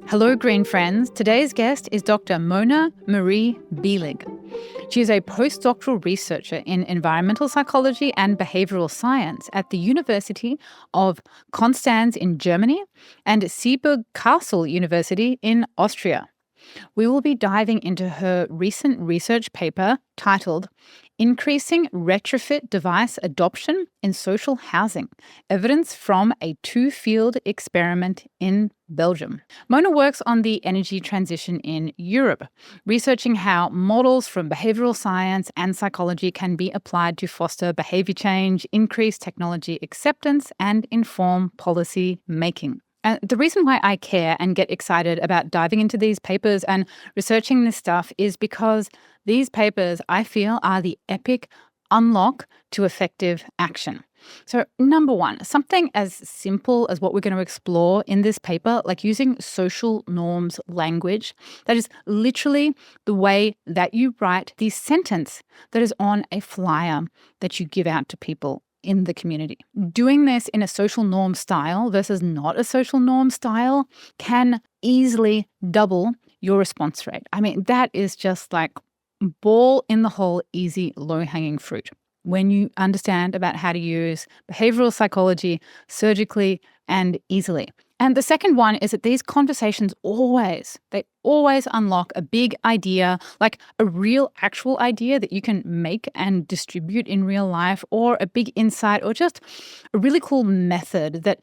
Hello, green friends. Today's guest is Dr. Mona Marie Bielig. She is a postdoctoral researcher in environmental psychology and behavioral science at the University of Konstanz in Germany and Seeburg Castle University in Austria. We will be diving into her recent research paper titled Increasing Retrofit Device Adoption in Social Housing, Evidence from a Two-Field Experiment in Belgium. Mona works on the energy transition in Europe, researching how models from behavioral science and psychology can be applied to foster behavior change, increase technology acceptance, and inform policy making. And the reason why I care and get excited about diving into these papers and researching this stuff is because these papers, I feel, are the epic unlock to effective action. So, number one, something as simple as what we're going to explore in this paper, like using social norms language, that is literally the way that you write the sentence that is on a flyer that you give out to people in the community. Doing this in a social norm style versus not a social norm style can easily double your response rate. I mean, that is just like ball in the hole, easy, low-hanging fruit when you understand about how to use behavioral psychology surgically and easily. And the second one is that these conversations always unlock a big idea, like a real actual idea that you can make and distribute in real life, or a big insight, or just a really cool method that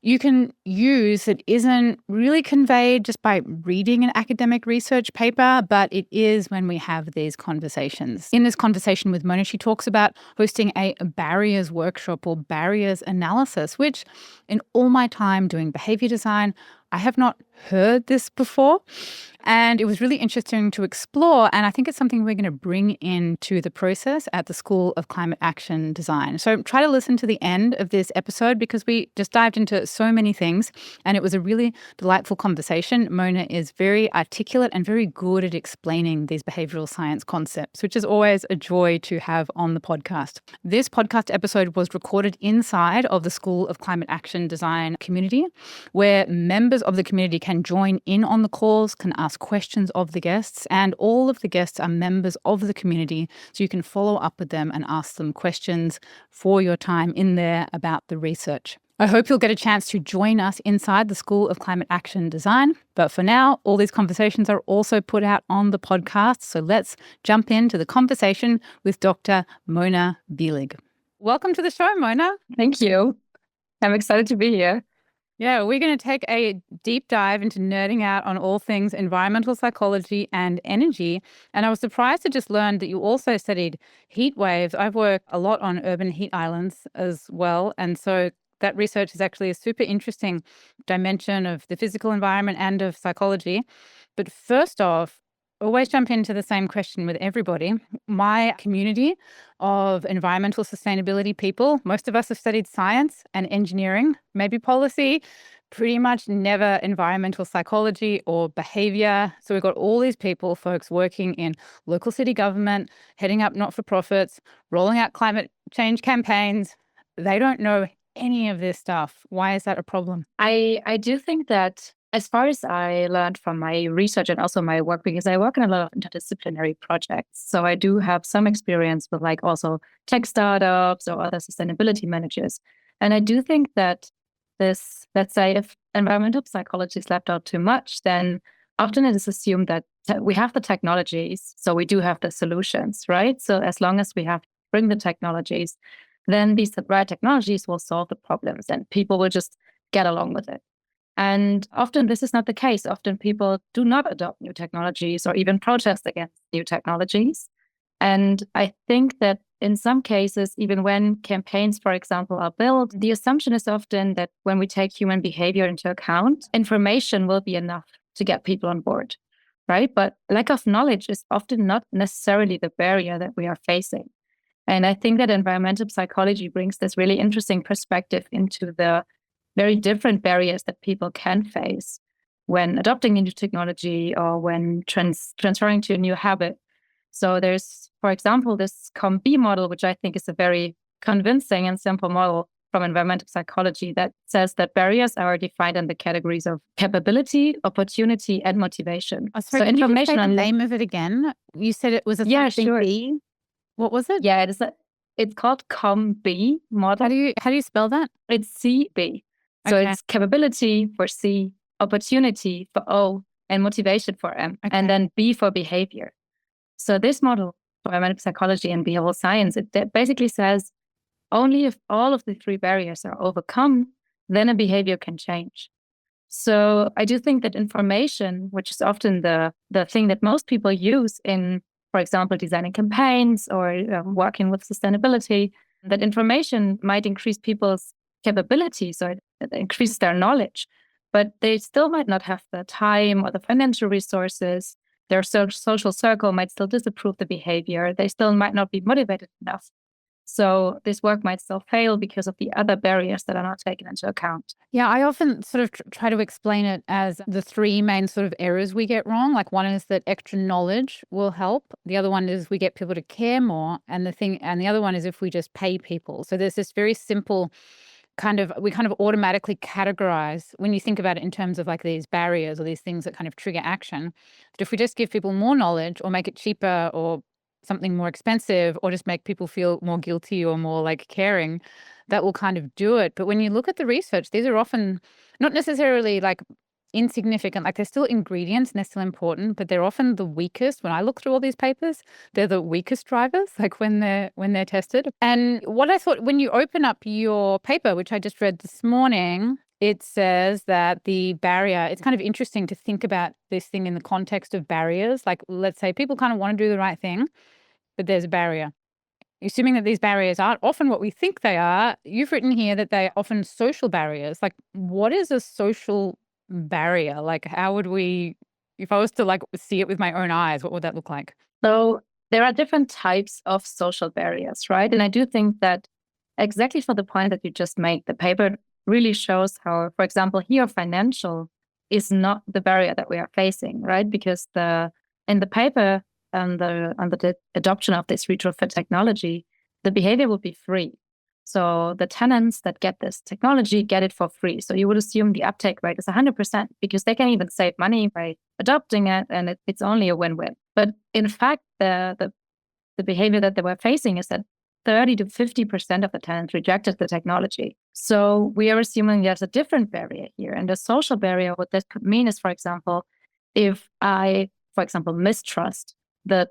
you can use that isn't really conveyed just by reading an academic research paper, but it is when we have these conversations. In this conversation with Mona, she talks about hosting a barriers workshop or barriers analysis, which in all my time doing behavior design, I have not heard this before. And it was really interesting to explore. And I think it's something we're going to bring into the process at the School of Climate Action Design. So try to listen to the end of this episode because we just dived into so many things. And it was a really delightful conversation. Mona is very articulate and very good at explaining these behavioral science concepts, which is always a joy to have on the podcast. This podcast episode was recorded inside of the School of Climate Action Design community, where members of the community can join in on the calls, can ask questions of the guests, and all of the guests are members of the community, so you can follow up with them and ask them questions for your time in there about the research. I hope you'll get a chance to join us inside the School of Climate Action Design. But for now, all these conversations are also put out on the podcast, so let's jump into the conversation with Dr. Mona Bielig. Welcome to the show, Mona. Thank you. I'm excited to be here. Yeah, we're going to take a deep dive into nerding out on all things environmental psychology and energy. And I was surprised to just learn that you also studied heat waves. I've worked a lot on urban heat islands as well. And so that research is actually a super interesting dimension of the physical environment and of psychology. But first off, always jump into the same question with everybody. My community of environmental sustainability people, most of us have studied science and engineering, maybe policy, pretty much never environmental psychology or behavior. So we've got all these people, folks working in local city government, heading up not-for-profits, rolling out climate change campaigns. They don't know any of this stuff. Why is that a problem? I do think that as far as I learned from my research and also my work, because I work in a lot of interdisciplinary projects. So I do have some experience with like also tech startups or other sustainability managers. And I do think that this, let's say if environmental psychology is left out too much, then often it is assumed that we have the technologies, so we do have the solutions, right? So as long as we bring the technologies, then these right technologies will solve the problems and people will just get along with it. And often this is not the case. Often people do not adopt new technologies or even protest against new technologies. And I think that in some cases, even when campaigns, for example, are built, the assumption is often that when we take human behavior into account, information will be enough to get people on board, right? But lack of knowledge is often not necessarily the barrier that we are facing. And I think that environmental psychology brings this really interesting perspective into the very different barriers that people can face when adopting a new technology or when transferring to a new habit. So there's, for example, this COM-B model, which I think is a very convincing and simple model from environmental psychology that says that barriers are defined in the categories of capability, opportunity, and motivation. Oh, sorry, can you just say the name of it again? You said it was a something sure. B. What was it? Yeah, it's called COM-B model. How do you spell that? It's CB. So Okay. it's capability for C, opportunity for O, and motivation for M, Okay. and then B for behavior. So this model for environmental psychology and behavioral science, it basically says only if all of the three barriers are overcome, then a behavior can change. So I do think that information, which is often the thing that most people use in, for example, designing campaigns or working with sustainability, that information might increase people's capabilities or it increases their knowledge, but they still might not have the time or the financial resources. Their social circle might still disapprove the behavior. They still might not be motivated enough. So this work might still fail because of the other barriers that are not taken into account. Yeah, I often sort of try to explain it as the three main sort of errors we get wrong. Like one is that extra knowledge will help. The other one is we get people to care more. And the other one is if we just pay people. So there's this very simple we kind of automatically categorize when you think about it in terms of like these barriers or these things that kind of trigger action. That if we just give people more knowledge or make it cheaper or something more expensive or just make people feel more guilty or more like caring, that will kind of do it. But when you look at the research, these are often not necessarily like insignificant. Like they're still ingredients and they're still important, but they're often the weakest. When I look through all these papers, they're the weakest drivers, like when they're tested. And what I thought, when you open up your paper, which I just read this morning, it says that the barrier, it's kind of interesting to think about this thing in the context of barriers. Like, let's say people kind of want to do the right thing, but there's a barrier. Assuming that these barriers aren't often what we think they are, you've written here that they're often social barriers. Like, what is a social barrier? Like, how would we, if I was to like see it with my own eyes, what would that look like? So there are different types of social barriers, right? And I do think that exactly for the point that you just made, the paper really shows how, for example, here financial is not the barrier that we are facing, right? Because in the paper, under the adoption of this retrofit technology, the behavior will be free. So the tenants that get this technology get it for free. So you would assume the uptake rate is 100% because they can even save money by adopting it, and it's only a win-win. But in fact, the behavior that they were facing is that 30 to 50% of the tenants rejected the technology. So we are assuming there's a different barrier here. And the social barrier, what this could mean is, for example, if I, for example, mistrust the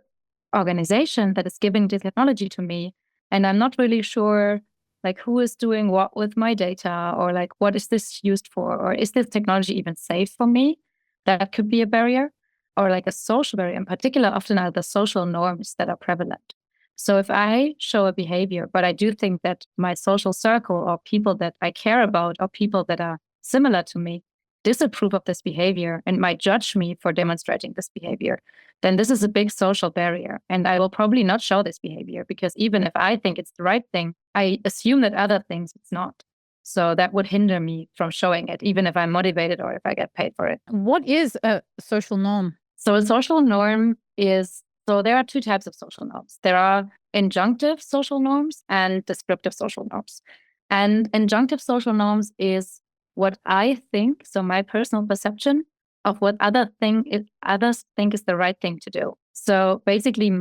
organization that is giving the technology to me, and I'm not really sure like who is doing what with my data, or like what is this used for, or is this technology even safe for me? That could be a barrier. Or like a social barrier in particular, often are the social norms that are prevalent. So if I show a behavior, but I do think that my social circle or people that I care about or people that are similar to me disapprove of this behavior and might judge me for demonstrating this behavior, then this is a big social barrier. And I will probably not show this behavior because even if I think it's the right thing, I assume that other things it's not. So that would hinder me from showing it, even if I'm motivated or if I get paid for it. What is a social norm? So a social norm is, so there are two types of social norms. There are injunctive social norms and descriptive social norms. And injunctive social norms is what I think, so my personal perception of what others think is the right thing to do. So basically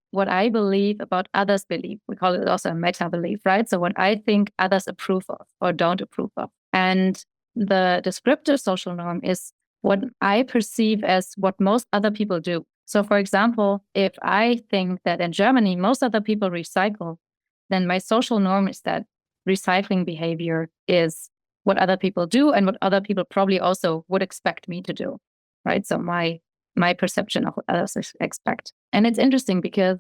what I believe about others' belief, we call it also a meta belief, right? So what I think others approve of or don't approve of. And the descriptive social norm is what I perceive as what most other people do. So for example, if I think that in Germany, most other people recycle, then my social norm is that recycling behavior is what other people do and what other people probably also would expect me to do, right? So my perception of what others expect. And it's interesting because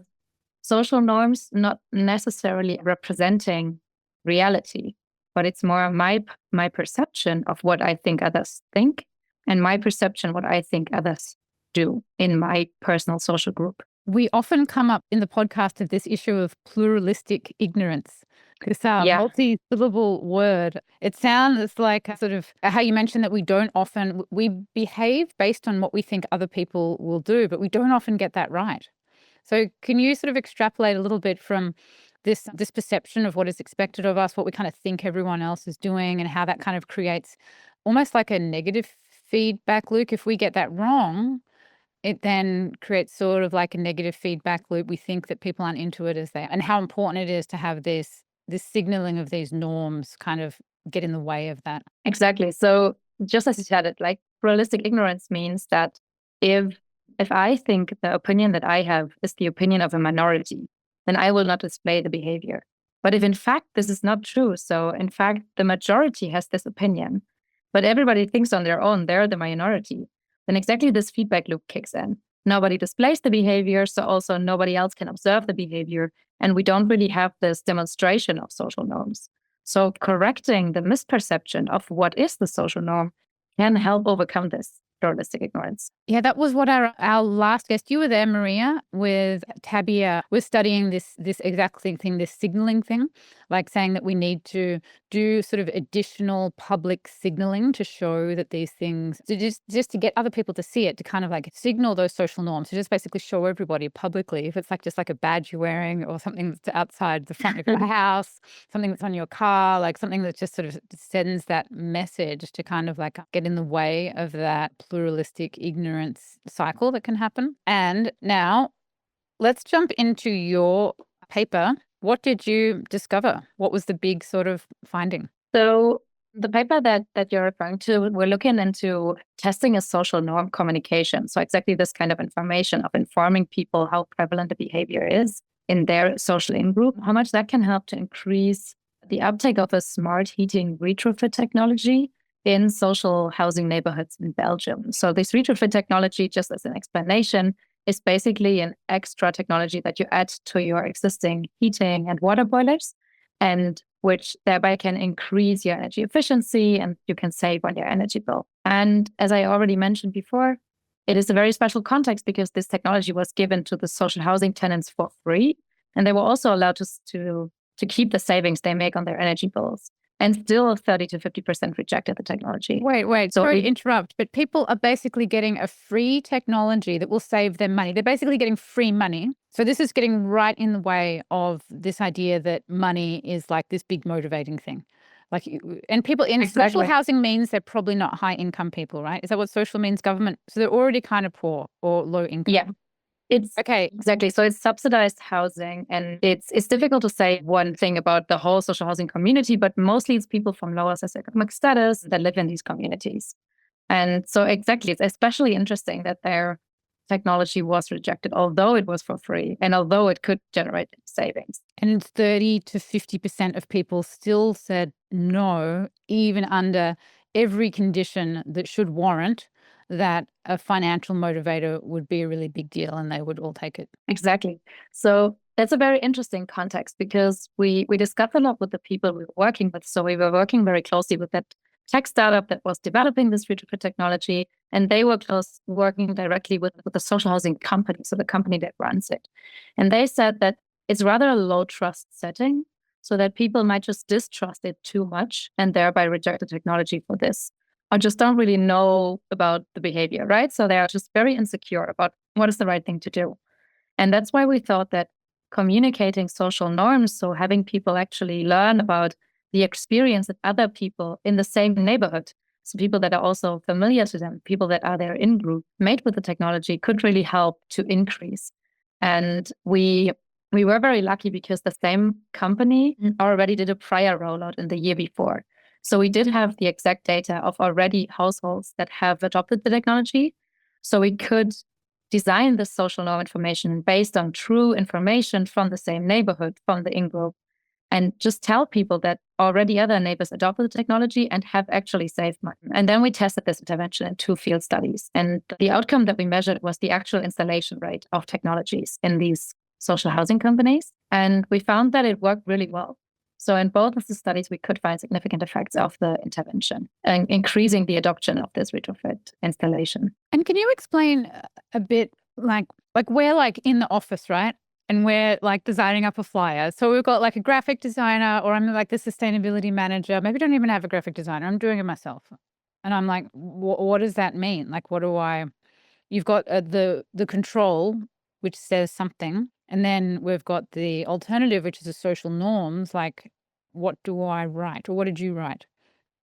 social norms not necessarily representing reality, but it's more my perception of what I think others think and my perception what I think others do in my personal social group. We often come up in the podcast of this issue of pluralistic ignorance. This multi-syllable word. It sounds like sort of how you mentioned that we behave based on what we think other people will do, but we don't often get that right. So can you sort of extrapolate a little bit from this perception of what is expected of us, what we kind of think everyone else is doing, and how that kind of creates almost like a negative feedback loop. If we get that wrong, it then creates sort of like a negative feedback loop. We think that people aren't into it as they are, and how important it is to have this signaling of these norms kind of get in the way of that. Exactly. So just as you said it, like pluralistic ignorance means that if I think the opinion that I have is the opinion of a minority, then I will not display the behavior. But if in fact this is not true, so in fact the majority has this opinion, but everybody thinks on their own, they're the minority, then exactly this feedback loop kicks in. Nobody displays the behavior, so also nobody else can observe the behavior, and we don't really have this demonstration of social norms. So correcting the misperception of what is the social norm can help overcome this pluralistic ignorance. Yeah, that was what our last guest, you were there, Maria, with Tabia, was studying this exact thing, this signaling thing, like saying that we need to do sort of additional public signaling to show that these things, to just to get other people to see it, to kind of like signal those social norms, to just basically show everybody publicly, if it's like just like a badge you're wearing or something that's outside the front of your house, something that's on your car, like something that just sort of sends that message to kind of like get in the way of that pluralistic ignorance cycle that can happen. And now let's jump into your paper. What did you discover? What was the big sort of finding? So the paper that you're referring to, we're looking into testing a social norm communication. So exactly this kind of information of informing people how prevalent the behavior is in their social in-group, how much that can help to increase the uptake of a smart heating retrofit technology in social housing neighborhoods in Belgium. So this retrofit technology, just as an explanation, is basically an extra technology that you add to your existing heating and water boilers, and which thereby can increase your energy efficiency and you can save on your energy bill. And as I already mentioned before, it is a very special context because this technology was given to the social housing tenants for free, and they were also allowed to keep the savings they make on their energy bills. And still 30 to 50% rejected the technology. Wait, So sorry to interrupt, but people are basically getting a free technology that will save them money. They're basically getting free money. So this is getting right in the way of this idea that money is like this big motivating thing. Like, and people in social housing means they're probably not high income people, right? Is that what social means? Government. So they're already kind of poor or low income. Yeah. It's okay. Exactly. So it's subsidized housing, and it's difficult to say one thing about the whole social housing community, but mostly it's people from lower socioeconomic status that live in these communities. And so exactly, it's especially interesting that their technology was rejected, although it was for free and although it could generate savings. And 30 to 50% of people still said no, even under every condition that should warrant that a financial motivator would be a really big deal and they would all take it. Exactly. So that's a very interesting context because we discussed a lot with the people we were working with. So we were working very closely with that tech startup that was developing this retrofit technology, and they were working directly with the social housing company, so the company that runs it. And they said that it's rather a low trust setting, so that people might just distrust it too much and thereby reject the technology for this, or just don't really know about the behavior, right? So they are just very insecure about what is the right thing to do. And that's why we thought that communicating social norms, so having people actually learn about the experience that other people in the same neighborhood, so people that are also familiar to them, people that are there in group, made with the technology, could really help to increase. And we were very lucky because the same company already did a prior rollout in the year before. So we did have the exact data of already households that have adopted the technology. So we could design the social norm information based on true information from the same neighborhood, from the in-group, and just tell people that already other neighbors adopted the technology and have actually saved money. And then we tested this intervention in 2 field studies. And the outcome that we measured was the actual installation rate of technologies in these social housing companies. And we found that it worked really well. So in both of the studies, we could find significant effects of the intervention and increasing the adoption of this retrofit installation. And can you explain a bit, like we're like in the office, right? And we're like designing up a flyer. So we've got like a graphic designer, or I'm like the sustainability manager. Maybe I don't even have a graphic designer. I'm doing it myself. And I'm like, what does that mean? Like, you've got the control, which says something. And then we've got the alternative, which is the social norms. Like, what do I write, or what did you write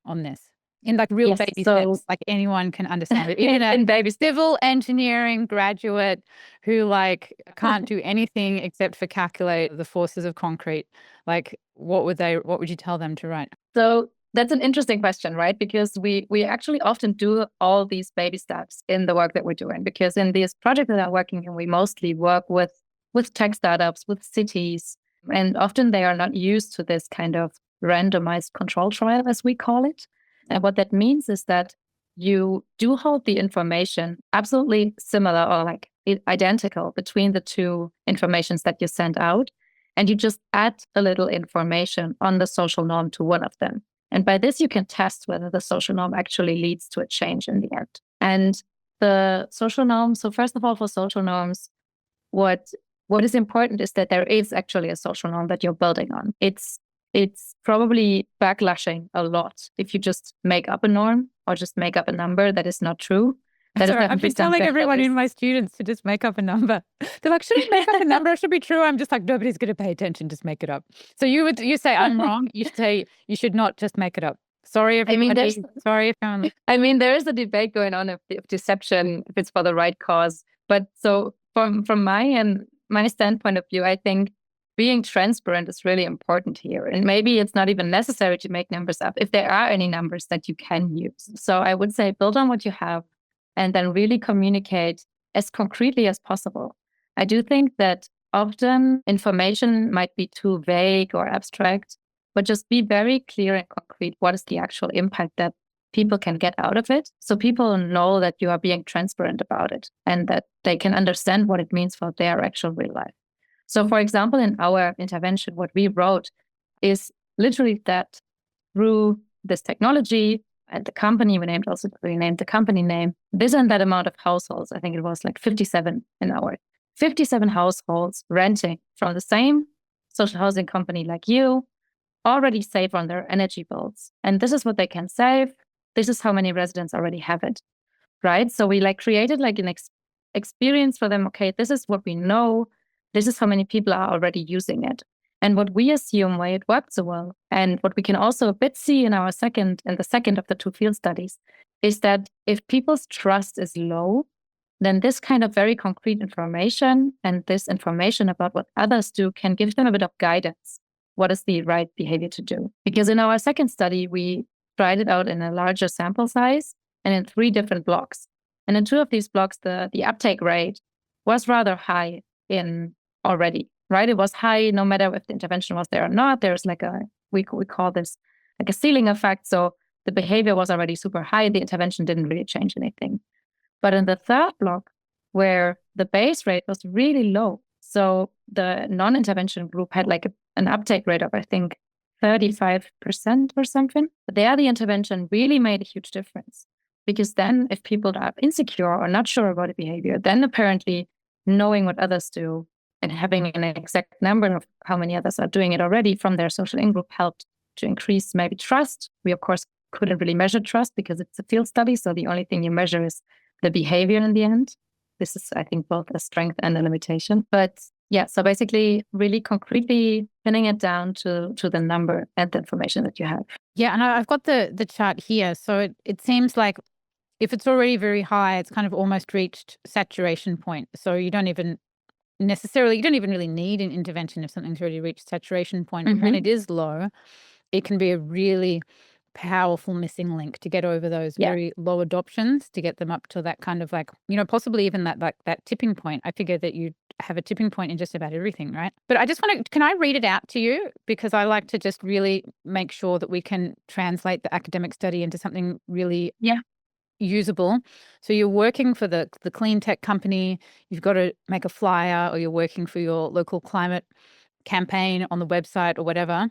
on this? In like real Yes, baby so steps, like anyone can understand it. Even in a baby steps. civil engineering graduate who like can't do anything except for calculate the forces of concrete, like what would you tell them to write? So that's an interesting question, right? Because we actually often do all these baby steps in the work that we're doing. Because in these projects that I'm working in, we mostly work with tech startups, with cities, and often they are not used to this kind of randomized control trial, as we call it. And what that means is that you do hold the information absolutely similar or like identical between the two informations that you send out. And you just add a little information on the social norm to one of them. And by this, you can test whether the social norm actually leads to a change in the end. And the social norm, so first of all, for social norms, what is important is that there is actually a social norm that you're building on. It's probably backlashing a lot if you just make up a norm or just make up a number that is not true. That Sorry, is I've been telling everyone in my students to just make up a number. They're like, shouldn't make up a number? It should be true. I'm just like, nobody's going to pay attention. Just make it up. So you say I'm wrong. You say you should not just make it up. Sorry, everybody. Sorry if I'm. I mean, there is a debate going on of deception if it's for the right cause. But so from my standpoint of view, I think being transparent is really important here. And maybe it's not even necessary to make numbers up if there are any numbers that you can use. So I would say build on what you have and then really communicate as concretely as possible. I do think that often information might be too vague or abstract, but just be very clear and concrete. What is the actual impact that people can get out of it? So people know that you are being transparent about it and that they can understand what it means for their actual real life. So for example, in our intervention, what we wrote is literally that through this technology and the company, we named the company name, this and that amount of households, I think it was like 57 in our 57 households renting from the same social housing company like you already save on their energy bills. And this is what they can save. This is how many residents already have it, right? So we like created like an experience for them. Okay, this is what we know. This is how many people are already using it. And what we assume why it worked so well, and what we can also a bit see in the second of the two field studies, is that if people's trust is low, then this kind of very concrete information and this information about what others do can give them a bit of guidance. What is the right behavior to do? Because in our second study, we tried it out in a larger sample size and in 3 different blocks. And in 2 of these blocks, the uptake rate was rather high in already, right? It was high no matter if the intervention was there or not. There's like we call this like a ceiling effect. So the behavior was already super high. The intervention didn't really change anything. But in the third block, where the base rate was really low, so the non-intervention group had like an uptake rate of, I think, 35% or something. But there, the intervention really made a huge difference. Because then if people are insecure or not sure about the behavior, then apparently knowing what others do and having an exact number of how many others are doing it already from their social in-group helped to increase maybe trust. We, of course, couldn't really measure trust because it's a field study. So the only thing you measure is the behavior in the end. This is, I think, both a strength and a limitation. But yeah, so basically really concretely pinning it down to the number and the information that you have. Yeah, and I've got the chart here. So it seems like if it's already very high, it's kind of almost reached saturation point. So you don't even really need an intervention if something's already reached saturation point. Mm-hmm. When it is low, it can be a really powerful missing link to get over those very low adoptions, to get them up to that kind of like, possibly even that tipping point. I figure that you have a tipping point in just about everything, right? But I just can I read it out to you? Because I like to just really make sure that we can translate the academic study into something really usable. So you're working for the clean tech company, you've got to make a flyer, or you're working for your local climate campaign on the website or whatever.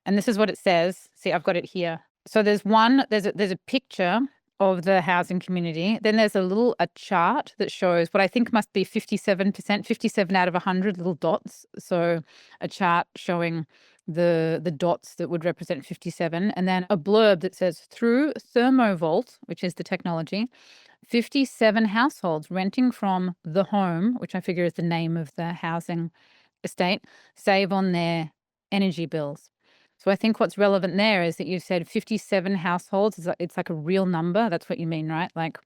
And this is what it says. See, I've got it here. So there's a picture of the housing community. Then there's a chart that shows what I think must be 57%, 57 out of 100 little dots. So a chart showing the dots that would represent 57. And then a blurb that says, through Thermovolt, which is the technology, 57 households renting from The Home, which I figure is the name of the housing estate, save on their energy bills. So I think what's relevant there is that you said 57 households. It's like a real number. That's what you mean, right? Like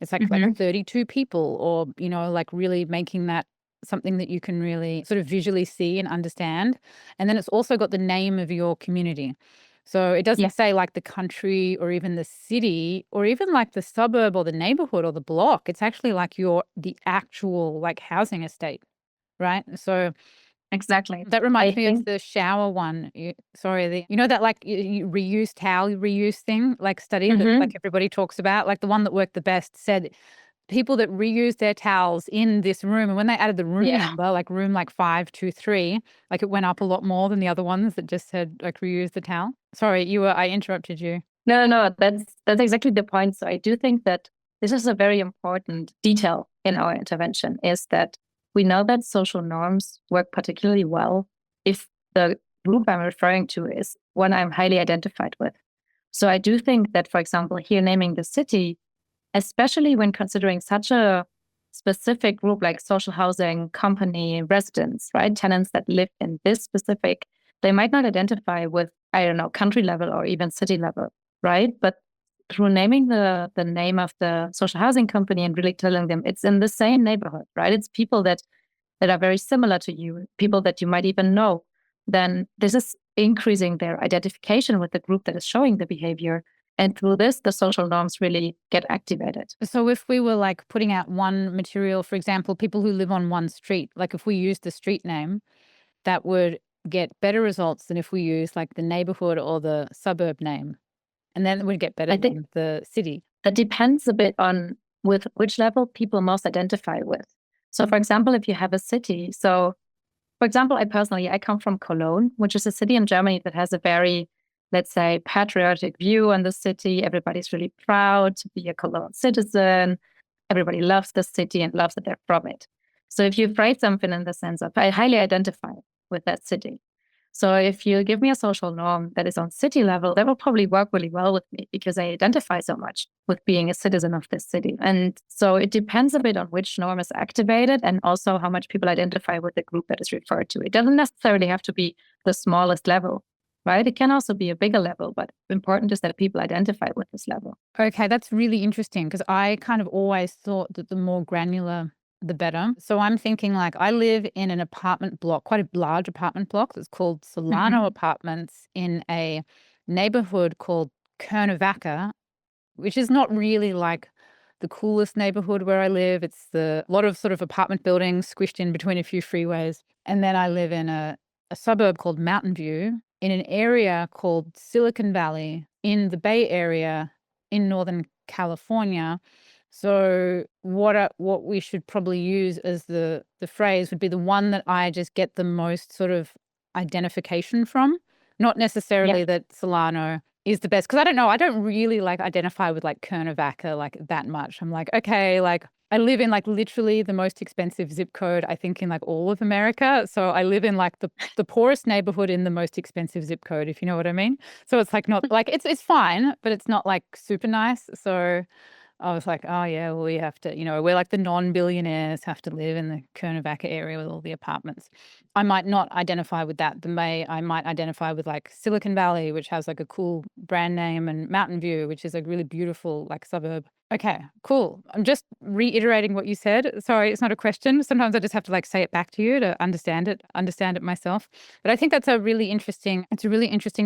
it's like Hmm. 32 people, or like really making that something that you can really sort of visually see and understand. And then it's also got the name of your community. So it Yeah, doesn't say like the country or even the city or even like the suburb or the neighborhood or the block. It's actually like the actual like housing estate, right? So exactly. that I reminds me of think, the shower one. Sorry, that like you reuse towel reuse thing, like study that like hmm everybody talks about. Like the one that worked the best said people that reused their towels in this room, and when they added the room yeah. number, like room like 523, like it went up a lot more than the other ones that just said like reuse the towel. Sorry, I interrupted you. No, that's exactly the point. So I do think that this is a very important detail in our intervention, is that we know that social norms work particularly well if the group I'm referring to is one I'm highly identified with. So I do think that, for example, here naming the city, especially when considering such a specific group like social housing, company, residents, right? Tenants that live in this specific, they might not identify with, I don't know, country level or even city level, right? But through naming the name of the social housing company and really telling them it's in the same neighborhood, right? It's people that are very similar to you, people that you might even know, then this is increasing their identification with the group that is showing the behavior. And through this, the social norms really get activated. So if we were like putting out one material, for example, people who live on one street, like if we used the street name, that would get better results than if we use like the neighborhood or the suburb name. And then it would get better I think than the city. that depends a bit on with which level people most identify with. So, for example, if you have a city, so for example, I come from Cologne, which is a city in Germany that has a very, let's say, patriotic view on the city. Everybody's really proud to be a Cologne citizen. Everybody loves the city and loves that they're from it. So if you phrase something in the sense of, I highly identify with that city. So if you give me a social norm that is on city level, that will probably work really well with me because I identify so much with being a citizen of this city. And so it depends a bit on which norm is activated and also how much people identify with the group that is referred to. It doesn't necessarily have to be the smallest level, right? It can also be a bigger level, but important is that people identify with this level. Okay, that's really interesting because I kind of always thought that the more granular, the better. So I'm thinking like I live in an apartment block, quite a large apartment block that's called Solano Hmm. Apartments in a neighborhood called Cuernavaca, which is not really like the coolest neighborhood where I live. It's a lot of sort of apartment buildings squished in between a few freeways. And then I live in a suburb called Mountain View in an area called Silicon Valley in the Bay Area in Northern California. So what we should probably use as the phrase would be the one that I just get the most sort of identification from, not Yeah. necessarily that Solano is the best, because I don't know, I don't really like identify with like Cuernavaca like that much. I'm like, okay, like I live in like literally the most expensive zip code I think in like all of America. So I live in like the poorest neighborhood in the most expensive zip code, if you know what I mean. So it's like not like it's fine, but it's not like super nice. So I was like, oh yeah, well, we have to, we're like the non-billionaires have to live in the Cuernavaca area with all the apartments. I might not identify with that. I might identify with like Silicon Valley, which has like a cool brand name, and Mountain View, which is a really beautiful like suburb. Okay, cool. I'm just reiterating what you said. Sorry, it's not a question. Sometimes I just have to like say it back to you to understand it myself. But I think it's a really interesting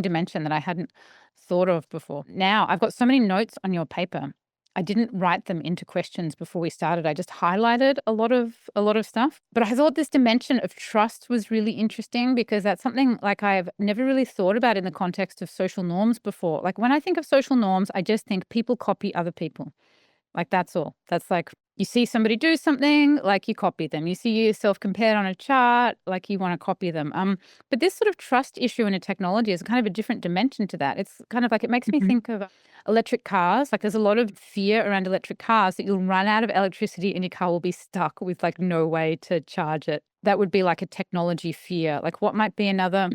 dimension that I hadn't thought of before. Now, I've got so many notes on your paper. I didn't write them into questions before we started. I just highlighted a lot of stuff. But I thought this dimension of trust was really interesting because that's something like I've never really thought about in the context of social norms before. Like when I think of social norms, I just think people copy other people. Like that's all. That's like you see somebody do something, like you copy them. You see yourself compared on a chart, like you want to copy them. But this sort of trust issue in a technology is kind of a different dimension to that. It's kind of like it makes me Hmm. think of electric cars. Like there's a lot of fear around electric cars that you'll run out of electricity and your car will be stuck with like no way to charge it. That would be like a technology fear. Like what might be another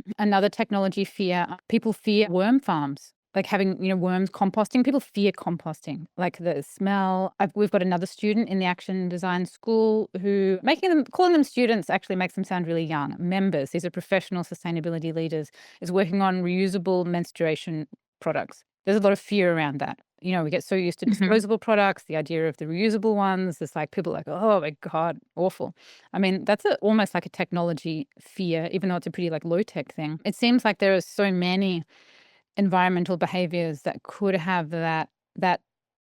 technology fear? People fear worm farms. like having, worms composting. People fear composting, like the smell. We've got another student in the action design school who calling them students actually makes them sound really young. Members, these are professional sustainability leaders, is working on reusable menstruation products. There's a lot of fear around that. We get so used to disposable products, the idea of the reusable ones. It's like people are like, oh my God, awful. I mean, that's almost like a technology fear, even though it's a pretty like low tech thing. It seems like there are so many environmental behaviors that could have that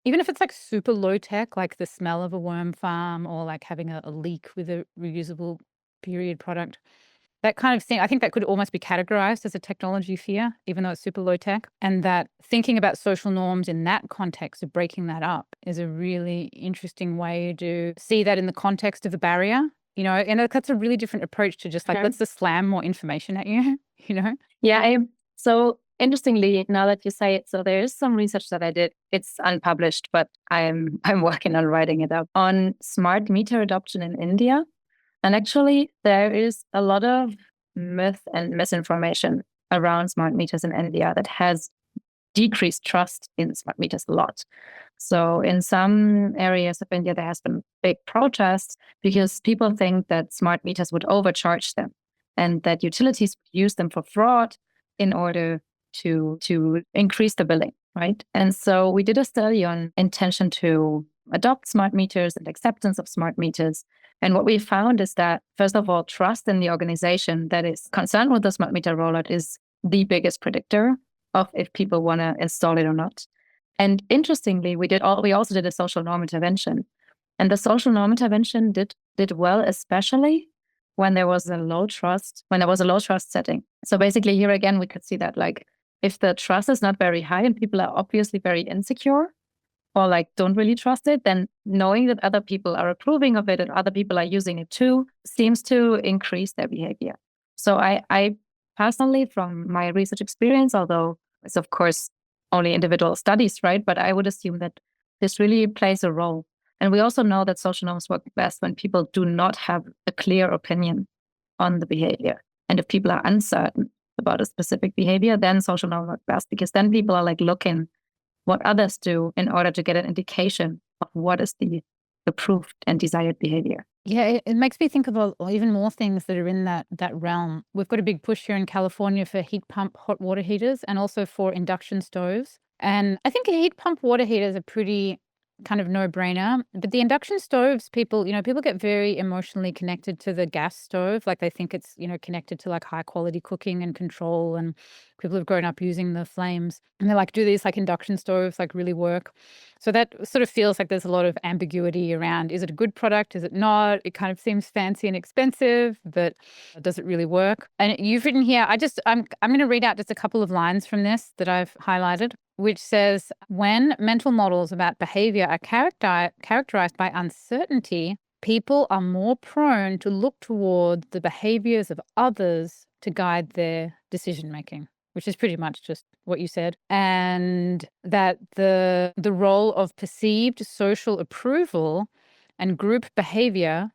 even if it's like super low tech, like the smell of a worm farm or like having a leak with a reusable period product, that kind of thing, I think that could almost be categorized as a technology fear, even though it's super low tech. And that thinking about social norms in that context of breaking that up is a really interesting way to see that in the context of a barrier, and that's a really different approach to just like, let's just slam more information at you, Yeah, so interestingly, now that you say it, so there is some research that I did. It's unpublished, but I'm working on writing it up on smart meter adoption in India. And actually, there is a lot of myth and misinformation around smart meters in India that has decreased trust in smart meters a lot. So in some areas of India, there has been big protests because people think that smart meters would overcharge them and that utilities would use them for fraud in order to increase the billing, right? And so we did a study on intention to adopt smart meters and acceptance of smart meters. And what we found is that, first of all, trust in the organization that is concerned with the smart meter rollout is the biggest predictor of if people want to install it or not. And interestingly, we also did a social norm intervention. And the social norm intervention did well, especially when there was a low trust setting. So basically here again, we could see that like if the trust is not very high and people are obviously very insecure or like don't really trust it, then knowing that other people are approving of it and other people are using it too seems to increase their behavior. So I personally, from my research experience, although it's of course only individual studies, right? But I would assume that this really plays a role. And we also know that social norms work best when people do not have a clear opinion on the behavior. And if people are uncertain about a specific behavior, then social norms work best because then people are like looking what others do in order to get an indication of what is the approved and desired behavior. Yeah, it makes me think of even more things that are in that realm. We've got a big push here in California for heat pump hot water heaters and also for induction stoves. And I think a heat pump water heater is a pretty kind of no-brainer. But the induction stoves, people get very emotionally connected to the gas stove. Like they think it's, connected to like high quality cooking and control. And people have grown up using the flames. And they're like, do these like induction stoves like really work? So that sort of feels like there's a lot of ambiguity around, is it a good product? Is it not? It kind of seems fancy and expensive, but does it really work? And you've written here, I'm going to read out just a couple of lines from this that I've highlighted, which says, when mental models about behavior are characterized by uncertainty, people are more prone to look toward the behaviors of others to guide their decision making, which is pretty much just what you said. And that the role of perceived social approval and group behavior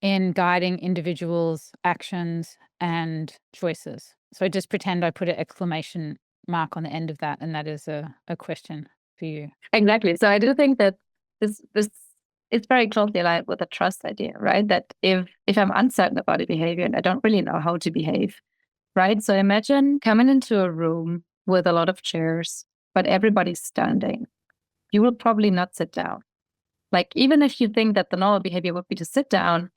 in guiding individuals' actions and choices. So just pretend I put an exclamation mark on the end of that, and that is a question for you. Exactly. So I do think that this it's very closely aligned with the trust idea, right? That if I'm uncertain about a behavior and I don't really know how to behave, right? So imagine coming into a room with a lot of chairs, but everybody's standing. You will probably not sit down. Like, even if you think that the normal behavior would be to sit down,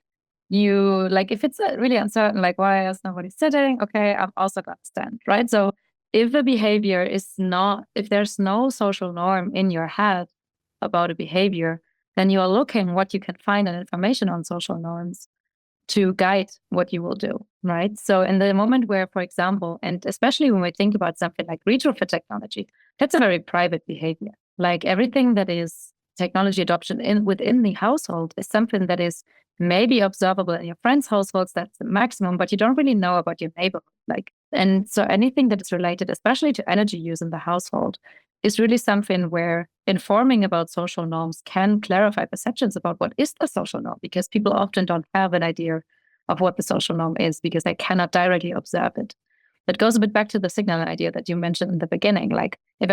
you like, if it's really uncertain, like, why is nobody sitting? Okay, I'm also going to stand, right? So if a behavior if there's no social norm in your head about a behavior, then you are looking what you can find in information on social norms to guide what you will do, right? So in the moment where, for example, and especially when we think about something like retrofit technology, that's a very private behavior. Like everything that is technology adoption within the household is something that is maybe observable in your friends' households, that's the maximum, but you don't really know about your neighborhood. And so anything that is related, especially to energy use in the household, is really something where informing about social norms can clarify perceptions about what is the social norm, because people often don't have an idea of what the social norm is because they cannot directly observe it. That goes a bit back to the signal idea that you mentioned in the beginning, like if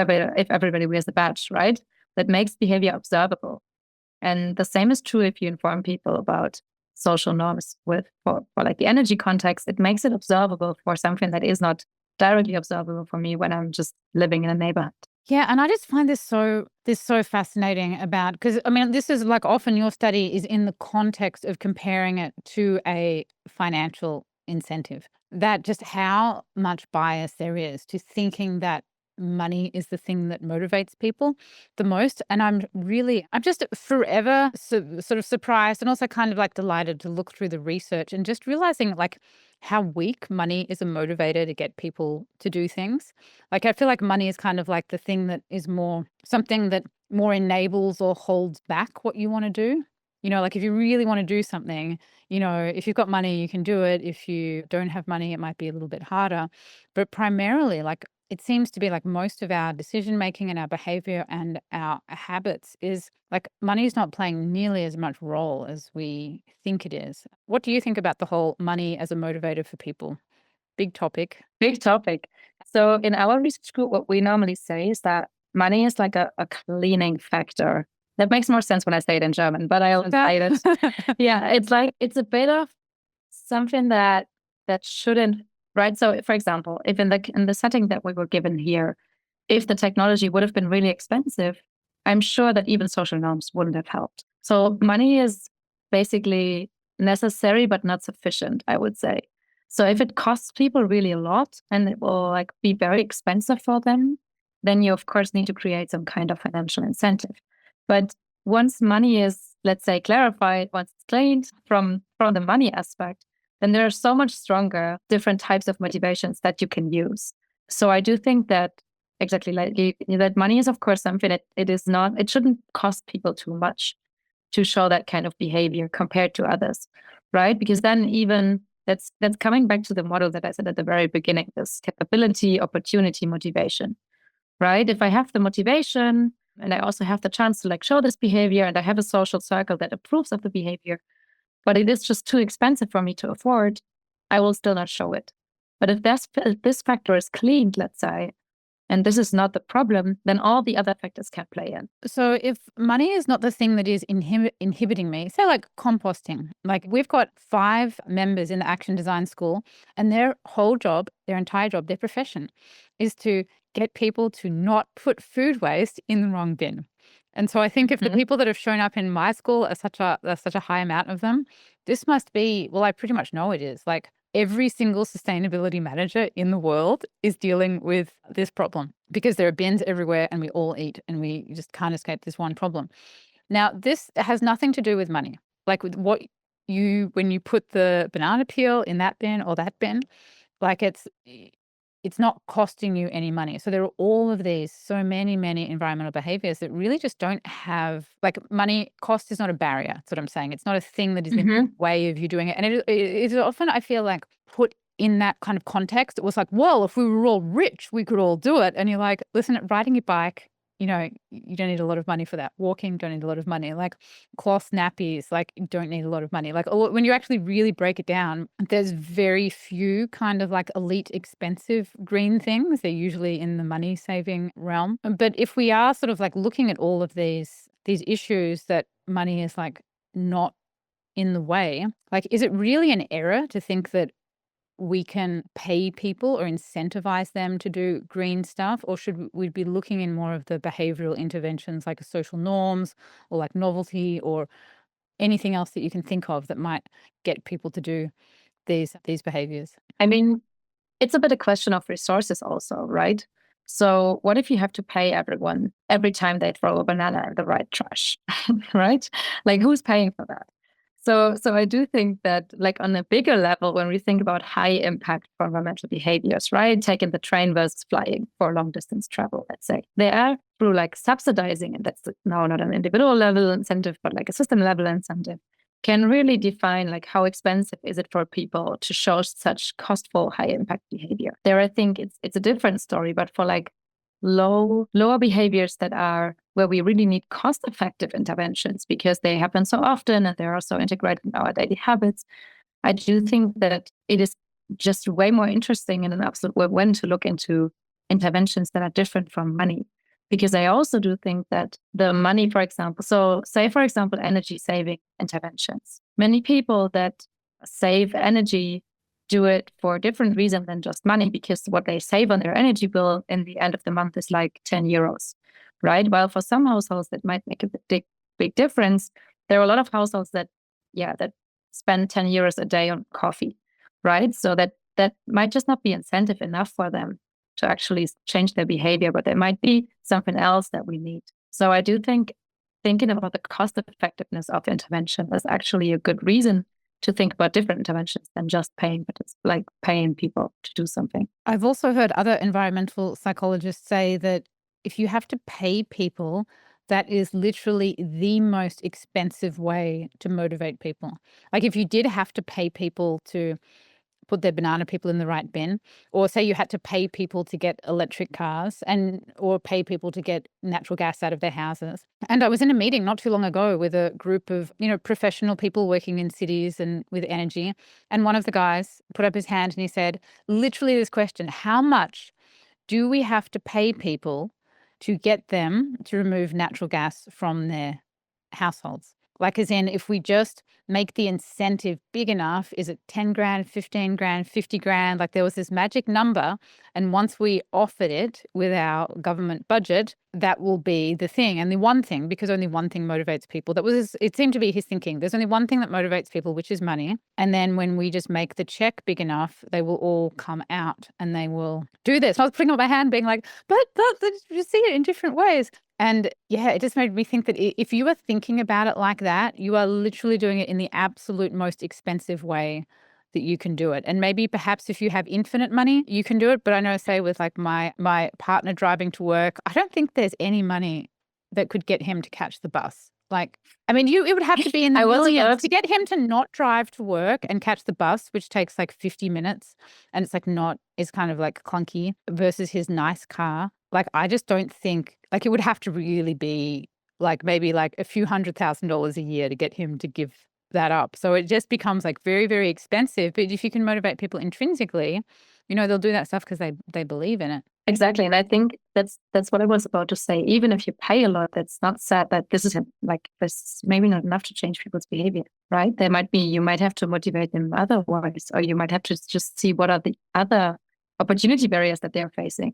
everybody wears a badge, right? That makes behavior observable. And the same is true if you inform people about social norms for like the energy context. It makes it observable for something that is not directly observable for me when I'm just living in a neighborhood. Yeah, and I just find this so fascinating about, because I mean, this is like often your study is in the context of comparing it to a financial incentive. That just how much bias there is to thinking that money is the thing that motivates people the most. And I'm just forever sort of surprised and also kind of like delighted to look through the research and just realizing like how weak money is a motivator to get people to do things. Like, I feel like money is kind of like the thing that is more something that more enables or holds back what you want to do. Like if you really want to do something, if you've got money, you can do it. If you don't have money, it might be a little bit harder. But primarily, like, it seems to be like most of our decision making and our behavior and our habits is like money is not playing nearly as much role as we think it is. What do you think about the whole money as a motivator for people? Big topic. Big topic. So in our research group, what we normally say is that money is like a cleaning factor. That makes more sense when I say it in German, but I'll say it. Yeah, it's like it's a bit of something that shouldn't, right? So for example, if in the setting that we were given here, if the technology would have been really expensive, I'm sure that even social norms wouldn't have helped. So money is basically necessary but not sufficient, I would say. So if it costs people really a lot and it will like be very expensive for them, then you of course need to create some kind of financial incentive. But once money is, let's say, clarified, once it's cleaned from the money aspect, then there are so much stronger different types of motivations that you can use. So I do think that exactly like that money is of course something that it shouldn't cost people too much to show that kind of behavior compared to others, right? Because then even that's coming back to the model that I said at the very beginning, this capability, opportunity, motivation, right? If I have the motivation and I also have the chance to like show this behavior and I have a social circle that approves of the behavior, but it is just too expensive for me to afford, I will still not show it. But if this factor is cleaned, let's say, and this is not the problem, then all the other factors can play in. So if money is not the thing that is inhibiting me, say like composting, like we've got 5 members in the Action Design School and their whole job, their entire job, their profession is to get people to not put food waste in the wrong bin. And so I think if the people that have shown up in my school are such a high amount of them, this must be, well, I pretty much know it is, like every single sustainability manager in the world is dealing with this problem because there are bins everywhere and we all eat and we just can't escape this one problem. Now, this has nothing to do with money. Like with when you put the banana peel in that bin or that bin, like it's not costing you any money. So there are all of these, so many environmental behaviors that really just don't have, like, money cost is not a barrier. That's what I'm saying. It's not a thing that is in the way of you doing it. And it is often, I feel like, put in that kind of context. It was like, well, if we were all rich, we could all do it. And you're like, listen, riding your bike, you don't need a lot of money for that. Walking, don't need a lot of money. Like cloth nappies, like you don't need a lot of money. Like when you actually really break it down, there's very few kind of like elite expensive green things. They're usually in the money saving realm. But if we are sort of like looking at all of these issues that money is like not in the way, like is it really an error to think that we can pay people or incentivize them to do green stuff? Or should we be looking in more of the behavioral interventions like social norms or like novelty or anything else that you can think of that might get people to do these behaviors? I mean, it's a bit a question of resources also, right? So what if you have to pay everyone every time they throw a banana in the right trash, right? Like who's paying for that? So I do think that like on a bigger level, when we think about high impact environmental behaviors, right? Taking the train versus flying for long distance travel, let's say, they are through like subsidizing, and that's now not an individual level incentive, but like a system level incentive, can really define like how expensive is it for people to show such costful high impact behavior. There, I think it's a different story, but for like lower behaviors that are where we really need cost-effective interventions because they happen so often and they're also integrated in our daily habits, I do think that it is just way more interesting in an absolute way when to look into interventions that are different from money. Because I also do think that the money, for example, so say, for example, energy saving interventions. Many people that save energy do it for a different reason than just money, because what they save on their energy bill in the end of the month is like 10 euros, right? While for some households that might make a big difference, there are a lot of households that spend 10 euros a day on coffee, right? So that might just not be incentive enough for them to actually change their behavior, but there might be something else that we need. So I do think thinking about the cost effectiveness of intervention is actually a good reason to think about different interventions than just paying, but it's like paying people to do something. I've also heard other environmental psychologists say that if you have to pay people, that is literally the most expensive way to motivate people. Like if you did have to pay people to put their banana people in the right bin, or say you had to pay people to get electric cars or pay people to get natural gas out of their houses. And I was in a meeting not too long ago with a group of, professional people working in cities and with energy. And one of the guys put up his hand and he said, literally this question: how much do we have to pay people to get them to remove natural gas from their households? Like, as in, if we just make the incentive big enough, is it 10 grand, 15 grand, 50 grand? Like, there was this magic number. And once we offered it with our government budget, that will be the thing. And the one thing, because only one thing motivates people, it seemed to be his thinking. There's only one thing that motivates people, which is money. And then when we just make the check big enough, they will all come out and they will do this. And I was putting up my hand being like, but you see it in different ways. And yeah, it just made me think that if you are thinking about it like that, you are literally doing it in the absolute most expensive way that you can do it. And maybe perhaps if you have infinite money, you can do it. But I know, say, with like my partner driving to work, I don't think there's any money that could get him to catch the bus. Like, I mean, it would have to be in the millions to get him to not drive to work and catch the bus, which takes like 50 minutes. And it's kind of like clunky versus his nice car. Like, I just don't think, like, it would have to really be like maybe like a few $100,000 a year to get him to give that up. So it just becomes like very, very expensive. But if you can motivate people intrinsically, they'll do that stuff because they believe in it. Exactly. And I think that's what I was about to say. Even if you pay a lot, that's not said that this is maybe not enough to change people's behavior, right? You might have to motivate them otherwise, or you might have to just see what are the other opportunity barriers that they're facing.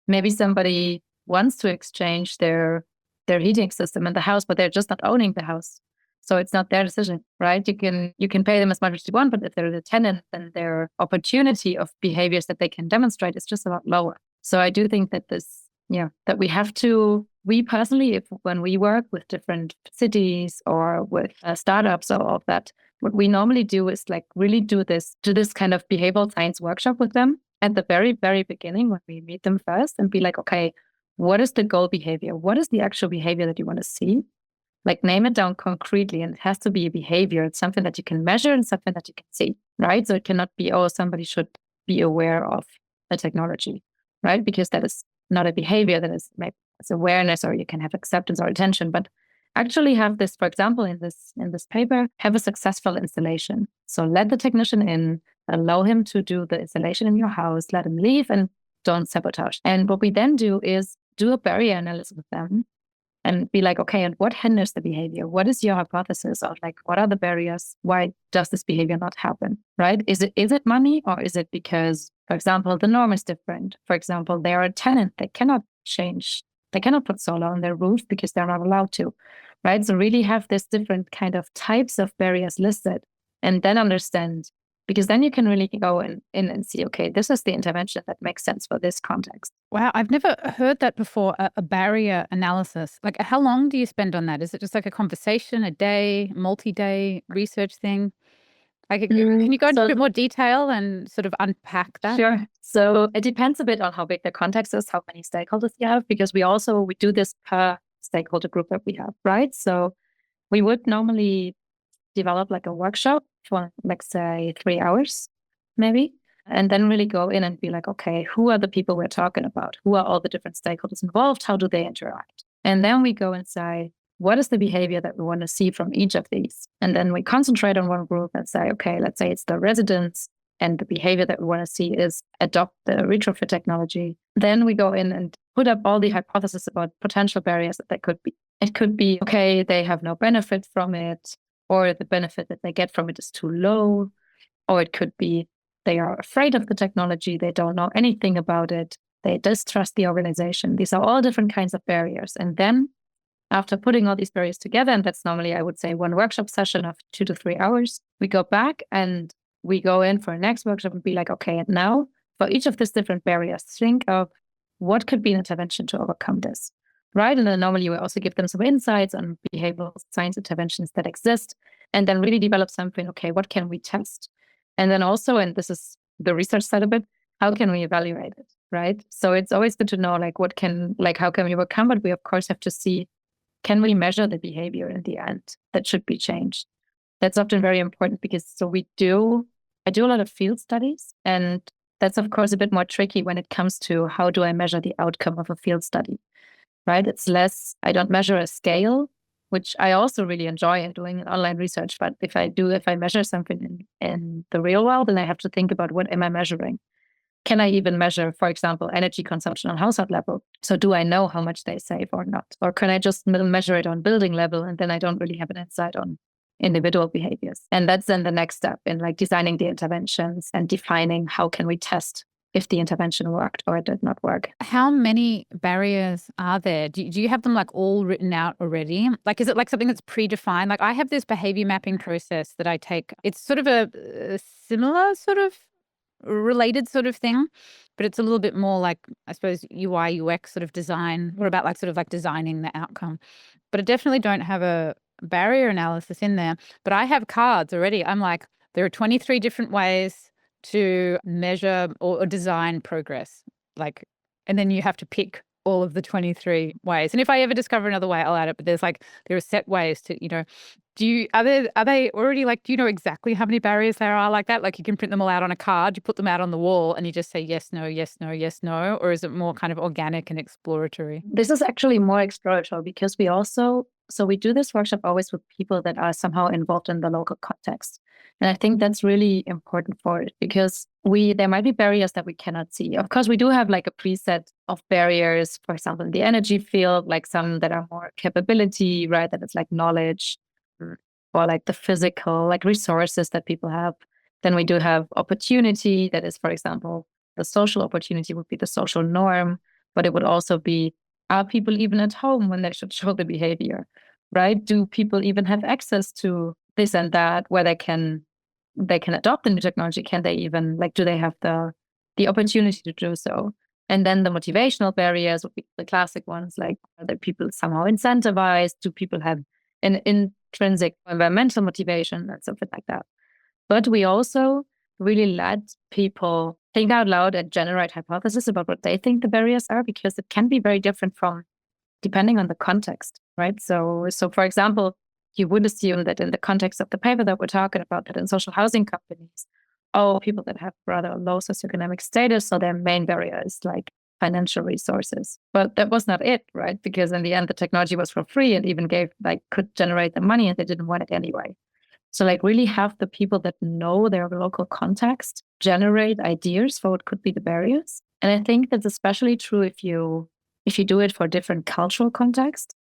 Maybe somebody wants to exchange their heating system in the house, but they're just not owning the house. So it's not their decision, right? You can pay them as much as you want, but if they're the tenant, then their opportunity of behaviors that they can demonstrate is just a lot lower. So I do think that that we personally, when we work with different cities or with startups or all of that, what we normally do is like really do this kind of behavioral science workshop with them at the very, very beginning when we meet them first and be like, okay, what is the goal behavior? What is the actual behavior that you want to see? Like, name it down concretely, and it has to be a behavior. It's something that you can measure and something that you can see, right? So it cannot be, somebody should be aware of a technology, right? Because that is not a behavior, that is maybe it's awareness, or you can have acceptance or attention, but actually have this, for example, in this paper, have a successful installation. So let the technician in, allow him to do the installation in your house, let him leave, and don't sabotage. And what we then do is do a barrier analysis with them and be like, okay, and what hinders the behavior? What is your hypothesis of like, what are the barriers? Why does this behavior not happen, right? Is it money, or is it because, for example, the norm is different? For example, they are a tenant. They cannot put solar on their roof because they're not allowed to, right? So really have this different kind of types of barriers listed, and then understand, because then you can really go in and see, okay, this is the intervention that makes sense for this context. Wow, I've never heard that before, a barrier analysis. Like, how long do you spend on that? Is it just like a conversation, a day, multi-day research thing? Like, can you go into a bit more detail and sort of unpack that? Sure. So it depends a bit on how big the context is, how many stakeholders you have, because we do this per stakeholder group that we have, right? So we would normally develop like a workshop for, let's say, 3 hours, maybe, and then really go in and be like, okay, who are the people we're talking about? Who are all the different stakeholders involved? How do they interact? And then we go and say, what is the behavior that we want to see from each of these? And then we concentrate on one group and say, okay, let's say it's the residents. and the behavior that we want to see is adopt the retrofit technology. Then we go in and put up all the hypotheses about potential barriers that could be. It could be, okay, they have no benefit from it, or the benefit that they get from it is too low, or it could be they are afraid of the technology, they don't know anything about it, they distrust the organization. These are all different kinds of barriers. And then after putting all these barriers together, and that's normally, I would say, one workshop session of 2 to 3 hours, we go back and we go in for a next workshop and be like, okay, and now for each of these different barriers, think of what could be an intervention to overcome this, right? And then normally we also give them some insights on behavioral science interventions that exist, and then really develop something, okay, what can we test? And then also, and this is the research side of it, how can we evaluate it, right? So it's always good to know, like, how can we overcome? But we, of course, have to see, can we measure the behavior in the end that should be changed? That's often very important because I do a lot of field studies, and that's, of course, a bit more tricky when it comes to how do I measure the outcome of a field study, right? It's less, I don't measure a scale, which I also really enjoy in doing online research. But if I measure something in the real world, then I have to think about, what am I measuring? Can I even measure, for example, energy consumption on household level? So do I know how much they save or not? Or can I just measure it on building level, and then I don't really have an insight on individual behaviors? And that's then the next step in like designing the interventions and defining how can we test if the intervention worked or it did not work. How many barriers are there? Do you have them like all written out already? Like, is it like something that's predefined? Like, I have this behavior mapping process that I take. It's sort of a similar sort of related sort of thing, but it's a little bit more like, I suppose, UI, UX sort of design. What about like sort of like designing the outcome? But I definitely don't have a barrier analysis in there. But I have cards already. I'm like, there are 23 different ways to measure or design progress. Like, and then you have to pick all of the 23 ways. And if I ever discover another way, I'll add it. But there are set ways to, are they already like, do you know exactly how many barriers there are like that? Like, you can print them all out on a card, you put them out on the wall, and you just say yes, no, yes, no, yes, no? Or is it more kind of organic and exploratory? This is actually more exploratory because we do this workshop always with people that are somehow involved in the local context. And I think that's really important for it because there might be barriers that we cannot see. Of course, we do have like a preset of barriers, for example, in the energy field, like some that are more capability, right? That it's like knowledge, or like the physical, like resources that people have. Then we do have opportunity, that is, for example, the social opportunity would be the social norm, but it would also be, are people even at home when they should show the behavior, right? Do people even have access to this and that where they can adopt the new technology? Can they even, like, do they have the opportunity to do so? And then the motivational barriers would be the classic ones, like, are the people somehow incentivized? Do people have an intrinsic environmental motivation and something like that? But we also really let people think out loud and generate hypotheses about what they think the barriers are, because it can be very different depending on the context, right? So for example, you would assume that in the context of the paper that we're talking about, that in social housing companies, people that have rather low socioeconomic status, so their main barrier is like financial resources. But that was not it, right? Because in the end, the technology was for free and even could generate the money, and they didn't want it anyway. So like really have the people that know their local context generate ideas for what could be the barriers. And I think that's especially true if you do it for different cultural context,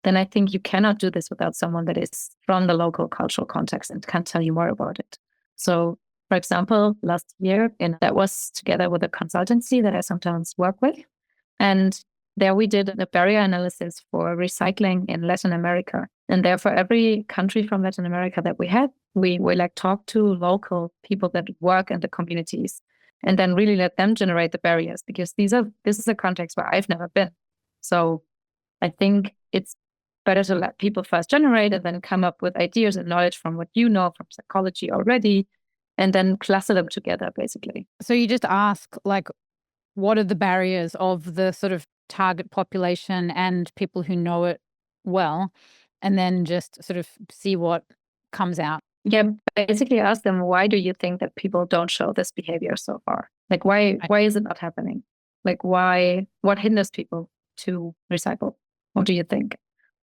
then I think you cannot do this without someone that is from the local cultural context and can tell you more about it. So for example, last year, that was together with a consultancy that I sometimes work with. And there we did a barrier analysis for recycling in Latin America. And there, for every country from Latin America that we had, we like talk to local people that work in the communities and then really let them generate the barriers, because this is a context where I've never been. So I think it's better to let people first generate and then come up with ideas and knowledge from what you know from psychology already, and then cluster them together, basically. So you just ask, like, what are the barriers of the sort of target population and people who know it well, and then just sort of see what comes out. Yeah, basically ask them, why do you think that people don't show this behavior so far? Like, why is it not happening? Like, what hinders people to recycle? What do you think?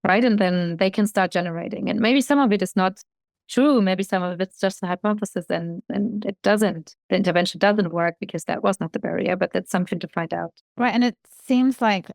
Right? And then they can start generating. And maybe some of it is not true, maybe some of it's just a hypothesis and the intervention doesn't work because that was not the barrier, but that's something to find out. Right. And it seems like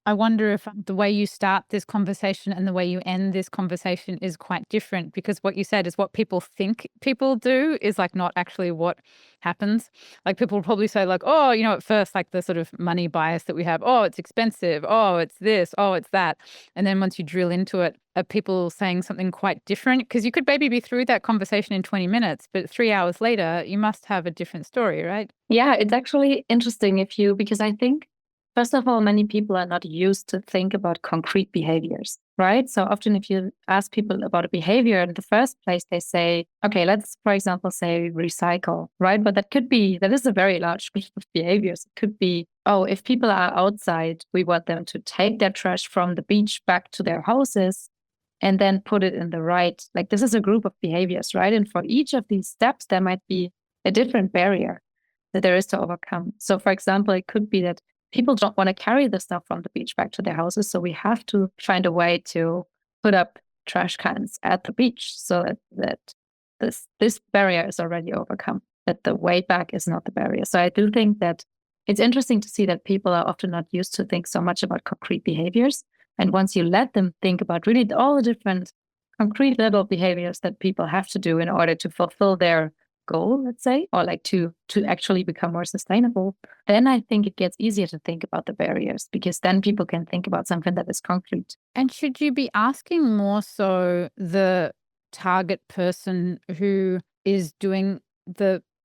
I wonder if the way you start this conversation and the way you end this conversation is quite different, because what you said is what people think people do is like not actually what happens. Like people will probably say like, oh, at first, like the sort of money bias that we have, oh, it's expensive, oh, it's this, oh, it's that. And then once you drill into it, are people saying something quite different? Because you could maybe be through that conversation in 20 minutes, but 3 hours later, you must have a different story, right? Yeah, it's actually interesting because I think, first of all, many people are not used to think about concrete behaviors, right? So often if you ask people about a behavior in the first place, they say, okay, let's, for example, say recycle, right? But that is a very large group of behaviors. It could be, oh, if people are outside, we want them to take their trash from the beach back to their houses and then put it in the right, like this is a group of behaviors, right? And for each of these steps, there might be a different barrier that there is to overcome. So, for example, it could be that people don't want to carry the stuff from the beach back to their houses. So we have to find a way to put up trash cans at the beach so that this barrier is already overcome, that the way back is not the barrier. So I do think that it's interesting to see that people are often not used to think so much about concrete behaviors. And once you let them think about really all the different concrete little behaviors that people have to do in order to fulfill their goal, let's say, or like to actually become more sustainable, then I think it gets easier to think about the barriers, because then people can think about something that is concrete. And should you be asking more so the target person who is doing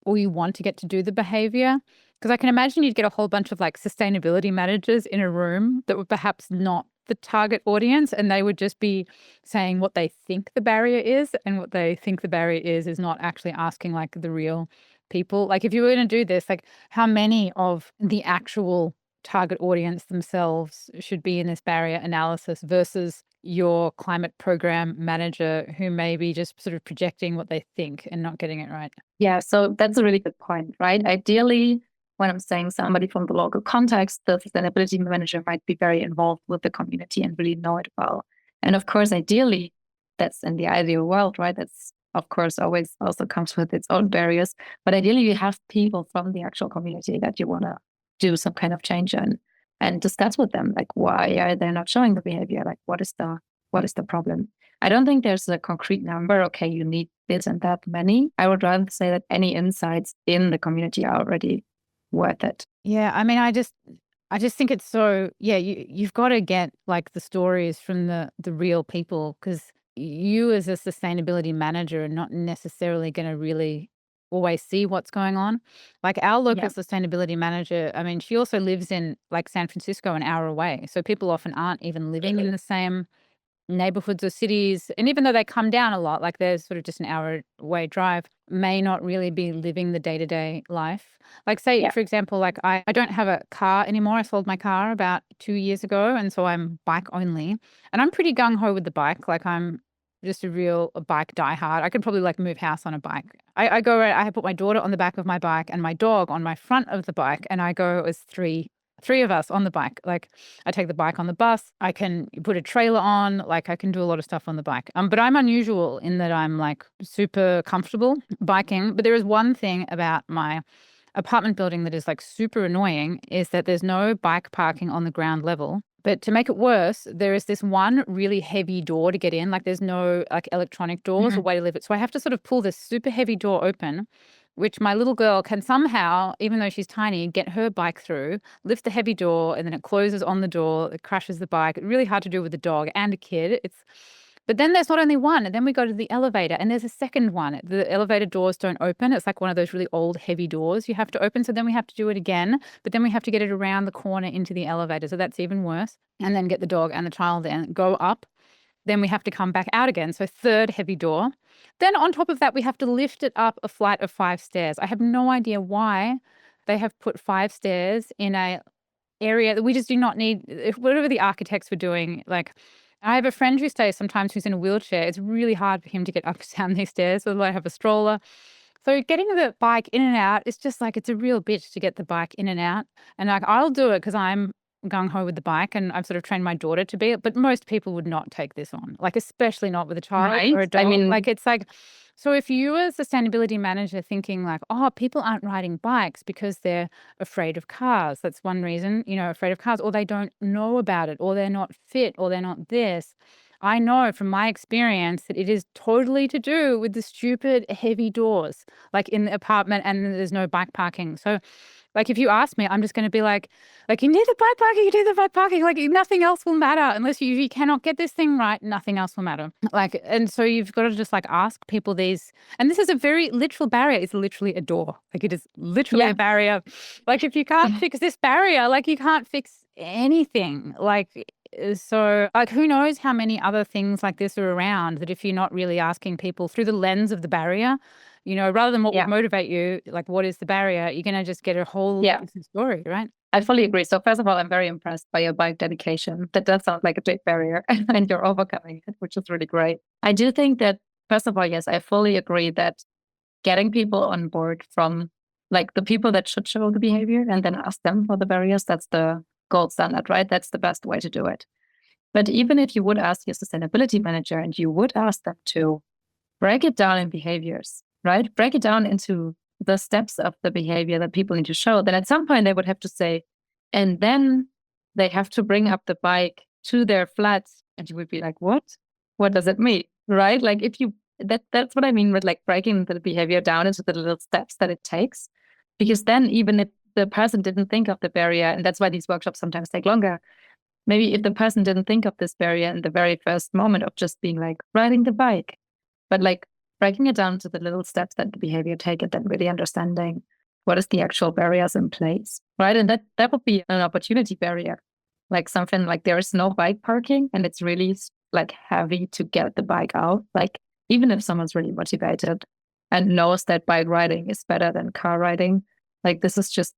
or you want to get to do the behavior? Because I can imagine you'd get a whole bunch of like sustainability managers in a room that were perhaps not the target audience, and they would just be saying what they think the barrier is, and what they think the barrier is not actually asking like the real people. Like if you were going to do this, like how many of the actual target audience themselves should be in this barrier analysis versus your climate program manager who may be just sort of projecting what they think and not getting it right? Yeah, so that's a really good point, right? Ideally, when I'm saying somebody from the local context, the sustainability manager might be very involved with the community and really know it well. And of course, ideally, that's in the ideal world, right? That's, of course, always also comes with its own barriers. But ideally, you have people from the actual community that you want to do some kind of change in and discuss with them, like, why are they not showing the behavior? Like, what is the problem? I don't think there's a concrete number. Okay, you need this and that many. I would rather say that any insights in the community are already worth it. Yeah, I mean, I just think it's so, yeah, you've got to get like the stories from the real people, because you as a sustainability manager are not necessarily going to really always see what's going on. Like our local Yeah. sustainability manager, I mean, she also lives in like San Francisco, an hour away. So people often aren't even living in the same neighborhoods or cities. And even though they come down a lot, like there's sort of just an hour away drive, may not really be living the day-to-day life. Like say, Yeah. for example, like I don't have a car anymore. I sold my car about 2 years ago. And so I'm bike only. And I'm pretty gung-ho with the bike. Like I'm just a bike diehard. I could probably like move house on a bike. I go, I put my daughter on the back of my bike and my dog on my front of the bike. And I go as three of us on the bike. Like I take the bike on the bus. I can put a trailer on. Like I can do a lot of stuff on the bike. But I'm unusual in that I'm like super comfortable biking. But there is one thing about my apartment building that is like super annoying, is that there's no bike parking on the ground level. But to make it worse, there is this one really heavy door to get in. Like there's no like electronic doors or way to lift it. So I have to sort of pull this super heavy door open, which my little girl can somehow, even though she's tiny, get her bike through, lift the heavy door, and then it closes on the door. It crashes the bike. It's really hard to do with a dog and a kid. But then there's not only one, and then we go to the elevator, and there's a second one. The elevator doors don't open. It's like one of those really old, heavy doors you have to open. So then we have to do it again, but then we have to get it around the corner into the elevator. So that's even worse. And then get the dog and the child in, go up. Then we have to come back out again. So third heavy door. Then on top of that, we have to lift it up a flight of 5 stairs. I have no idea why they have put 5 stairs in a area that we just do not need. Whatever the architects were doing, like I have a friend who stays sometimes who's in a wheelchair. It's really hard for him to get up and down these stairs, so I have a stroller. So getting the bike in and out, it's just like it's a real bitch to get the bike in and out. And like I'll do it because I'm gung-ho with the bike, and I've sort of trained my daughter to be it, but most people would not take this on, like, especially not with a child or Right? a I dog. mean, Like, it's like, so if you are a sustainability manager thinking like, "Oh, people aren't riding bikes because they're afraid of cars," that's one reason, afraid of cars, or they don't know about it, or they're not fit, or they're not this. I know from my experience that it is totally to do with the stupid heavy doors, like, in the apartment, and there's no bike parking. So, like, if you ask me, I'm just gonna be like, "You need the bike parking, you need the bike parking." Like, nothing else will matter unless you cannot get this thing right, nothing else will matter. Like, and so you've got to just, like, ask people these, and this is a very literal barrier. It's literally a door. Like, it is literally yeah. a barrier. Like, if you can't fix this barrier, like, you can't fix anything. Like, so, like, who knows how many other things like this are around that if you're not really asking people through the lens of the barrier, rather than what would Yeah. motivate you, like, what is the barrier, you're going to just get a whole Yeah. different story, right? I fully agree. So first of all, I'm very impressed by your bike dedication. That does sound like a big barrier and you're overcoming it, which is really great. I do think that, first of all, yes, I fully agree that getting people on board from like the people that should show the behavior and then ask them for the barriers, that's the gold standard, right? That's the best way to do it. But even if you would ask your sustainability manager and you would ask them to break it down in behaviors, right? Break it down into the steps of the behavior that people need to show, then at some point they would have to say, and then they have to bring up the bike to their flats. And you would be like, what? What does it mean? Right? Like if you that's what I mean with like breaking the behavior down into the little steps that it takes. Because then even if the person didn't think of the barrier, and that's why these workshops sometimes take longer, maybe if the person didn't think of this barrier in the very first moment of just being like riding the bike, but like breaking it down to the little steps that the behavior take and then really understanding what is the actual barriers in place, right? And that would be an opportunity barrier, like something like there is no bike parking and it's really like heavy to get the bike out. Like even if someone's really motivated and knows that bike riding is better than car riding, like this is just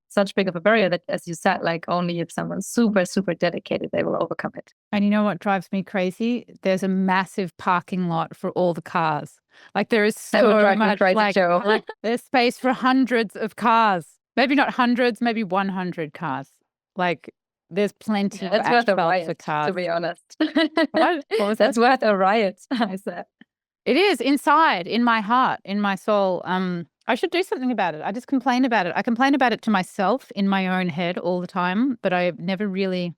such big of a barrier that, as you said, like only if someone's super, super dedicated, they will overcome it. And you know what drives me crazy? There's a massive parking lot for all the cars. Like, there is That would so drive me much, crazy like, too. there's space for hundreds of cars. Maybe not hundreds, maybe 100 cars. Like, there's plenty of That's worth a asphalt for riot, cars. to be honest. What? What was That's that? worth a riot, I said. It is inside, in my heart, in my soul. I should do something about it. I just complain about it. I complain about it to myself in my own head all the time, but I've never really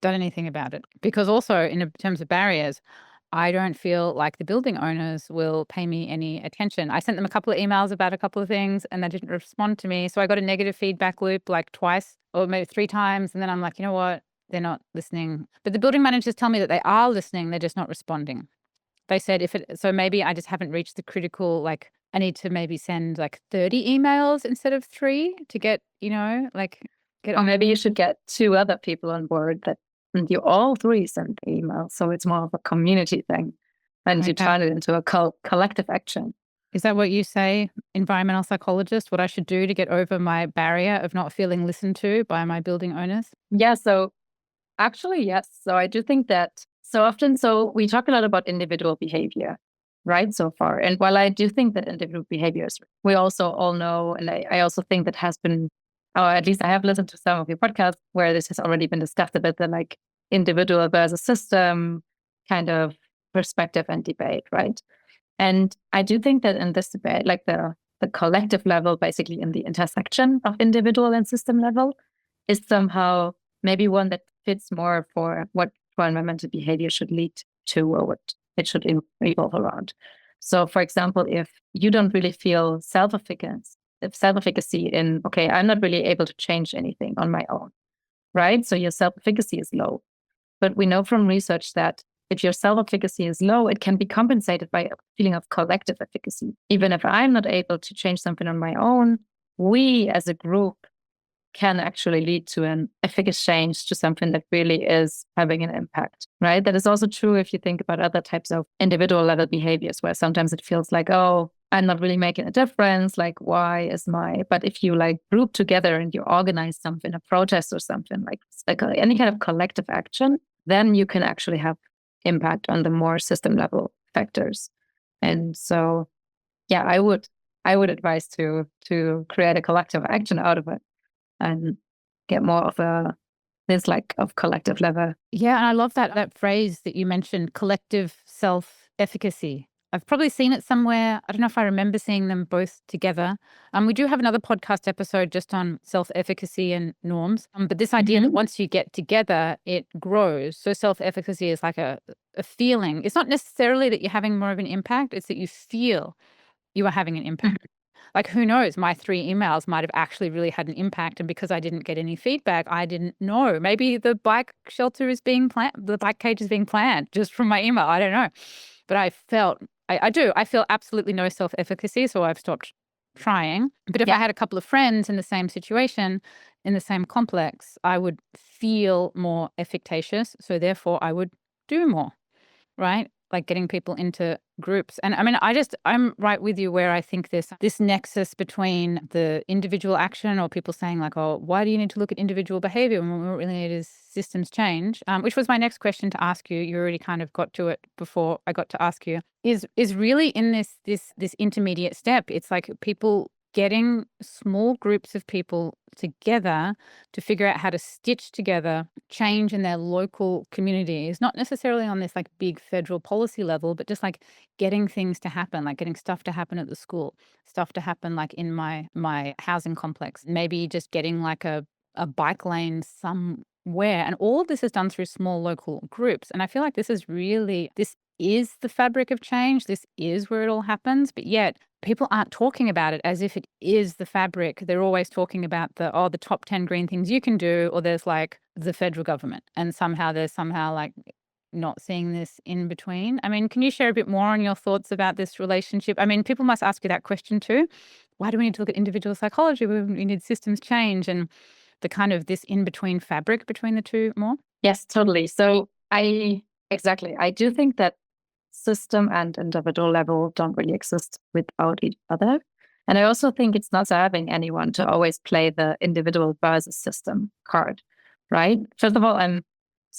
done anything about it. Because also, in terms of barriers, I don't feel like the building owners will pay me any attention. I sent them a couple of emails about a couple of things and they didn't respond to me. So I got a negative feedback loop like twice or maybe 3 times. And then I'm like, you know what? They're not listening. But the building managers tell me that they are listening. They're just not responding. They said so maybe I just haven't reached the critical, like, I need to maybe send like 30 emails instead of 3 to get, like, get Or on. maybe you should get 2 other people on board that and you all 3 send the email. So it's more of a community thing and you Okay. turn it into a collective action. Is that what you say, environmental psychologist, what I should do to get over my barrier of not feeling listened to by my building owners? Yeah, so actually, yes. So I do think that so we talk a lot about individual behavior, right? So far. And while I do think that individual behaviors, we also all know, and I also think that has been, or at least I have listened to some of your podcasts where this has already been discussed a bit, the like individual versus system kind of perspective and debate, right? And I do think that in this debate, like the collective level, basically in the intersection of individual and system level, is somehow maybe one that fits more for what environmental behavior should lead to or what it should evolve around. So, for example, if you don't really feel self-efficacy in, okay, I'm not really able to change anything on my own, right? So your self-efficacy is low. But we know from research that if your self-efficacy is low, it can be compensated by a feeling of collective efficacy. Even if I'm not able to change something on my own, we as a group can actually lead to an efficacious change to something that really is having an impact, right? That is also true if you think about other types of individual level behaviors where sometimes it feels like, oh, I'm not really making a difference. Like, why is but if you like group together and you organize something, a protest or something like any kind of collective action, then you can actually have impact on the more system level factors. And so, yeah, I would advise to create a collective action out of it and get more of a this like of collective level. Yeah, and I love that phrase that you mentioned, collective self-efficacy. I've probably seen it somewhere. I don't know if I remember seeing them both together. We do have another podcast episode just on self-efficacy and norms. But this idea that once you get together, it grows. So self-efficacy is like a feeling. It's not necessarily that you're having more of an impact. It's that you feel you are having an impact. Like, who knows? My 3 emails might have actually really had an impact. And because I didn't get any feedback, I didn't know. Maybe the bike shelter is being planned, the bike cage is being planned just from my email. I don't know. But I felt, I do. I feel absolutely no self-efficacy. So I've stopped trying. But if I had a couple of friends in the same situation, in the same complex, I would feel more efficacious. So therefore, I would do more, right? Like getting people into groups. And I mean, I'm right with you where I think this nexus between the individual action or people saying like, oh, why do you need to look at individual behavior when what we really need is systems change? Which was my next question to ask you. You already kind of got to it before I got to ask you. Is really in this intermediate step. It's like people getting small groups of people together to figure out how to stitch together change in their local communities, not necessarily on this like big federal policy level, but just like getting things to happen, like getting stuff to happen at the school, stuff to happen like in my housing complex, maybe just getting like a bike lane somewhere. And all of this is done through small local groups. And I feel like this is the fabric of change. This is where it all happens. But yet people aren't talking about it as if it is the fabric. They're always talking about the top 10 green things you can do, or there's like the federal government. And there's like not seeing this in between. I mean, can you share a bit more on your thoughts about this relationship? I mean, people must ask you that question too. Why do we need to look at individual psychology? We need systems change and the kind of this in-between fabric between the two more? Yes, totally. So I do think that system and individual level don't really exist without each other. And I also think it's not serving anyone to always play the individual versus system card, right? First of all,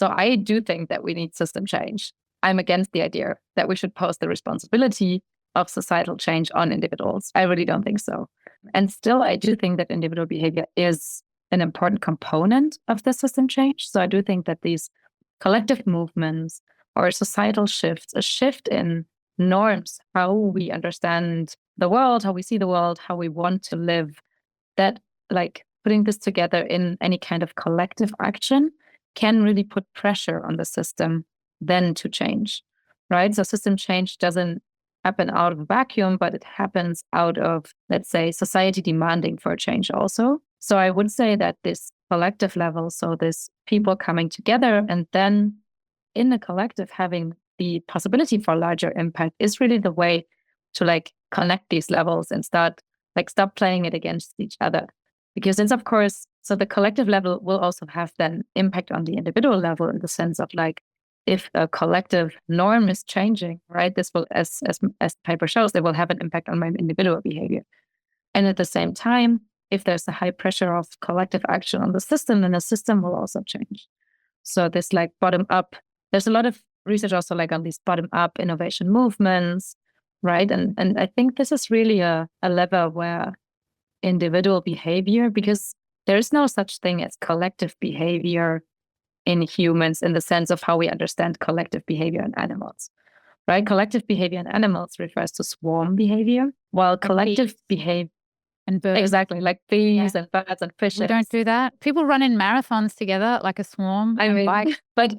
I do think that we need system change. I'm against the idea that we should post the responsibility of societal change on individuals. I really don't think so. And still, I do think that individual behavior is an important component of the system change. So I do think that these collective movements or societal shifts, a shift in norms, how we understand the world, how we see the world, how we want to live, that like putting this together in any kind of collective action can really put pressure on the system then to change, right? So system change doesn't happen out of a vacuum, but it happens out of, let's say, society demanding for a change also. So I would say that this collective level, so this people coming together and then in the collective having the possibility for larger impact is really the way to like connect these levels and stop playing it against each other. Because it's of course, so the collective level will also have then impact on the individual level in the sense of like, if a collective norm is changing, right, this will, as the paper shows, they will have an impact on my individual behavior. And at the same time, if there's a high pressure of collective action on the system, then the system will also change. So this like bottom up, there's a lot of research also like on these bottom up innovation movements, right? And I think this is really a lever where individual behavior, because there is no such thing as collective behavior in humans in the sense of how we understand collective behavior in animals, right? Collective behavior in animals refers to swarm behavior, while collective behavior and birds. Exactly, like bees and birds and fishes. We don't do that. People run in marathons together like a swarm. But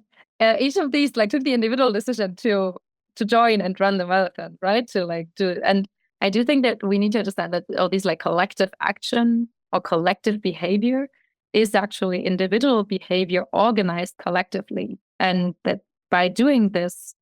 each of these like took the individual decision to join and run the marathon, right? To like do it. And I do think that we need to understand that all these like collective action or collective behavior is actually individual behavior organized collectively. And that by doing this,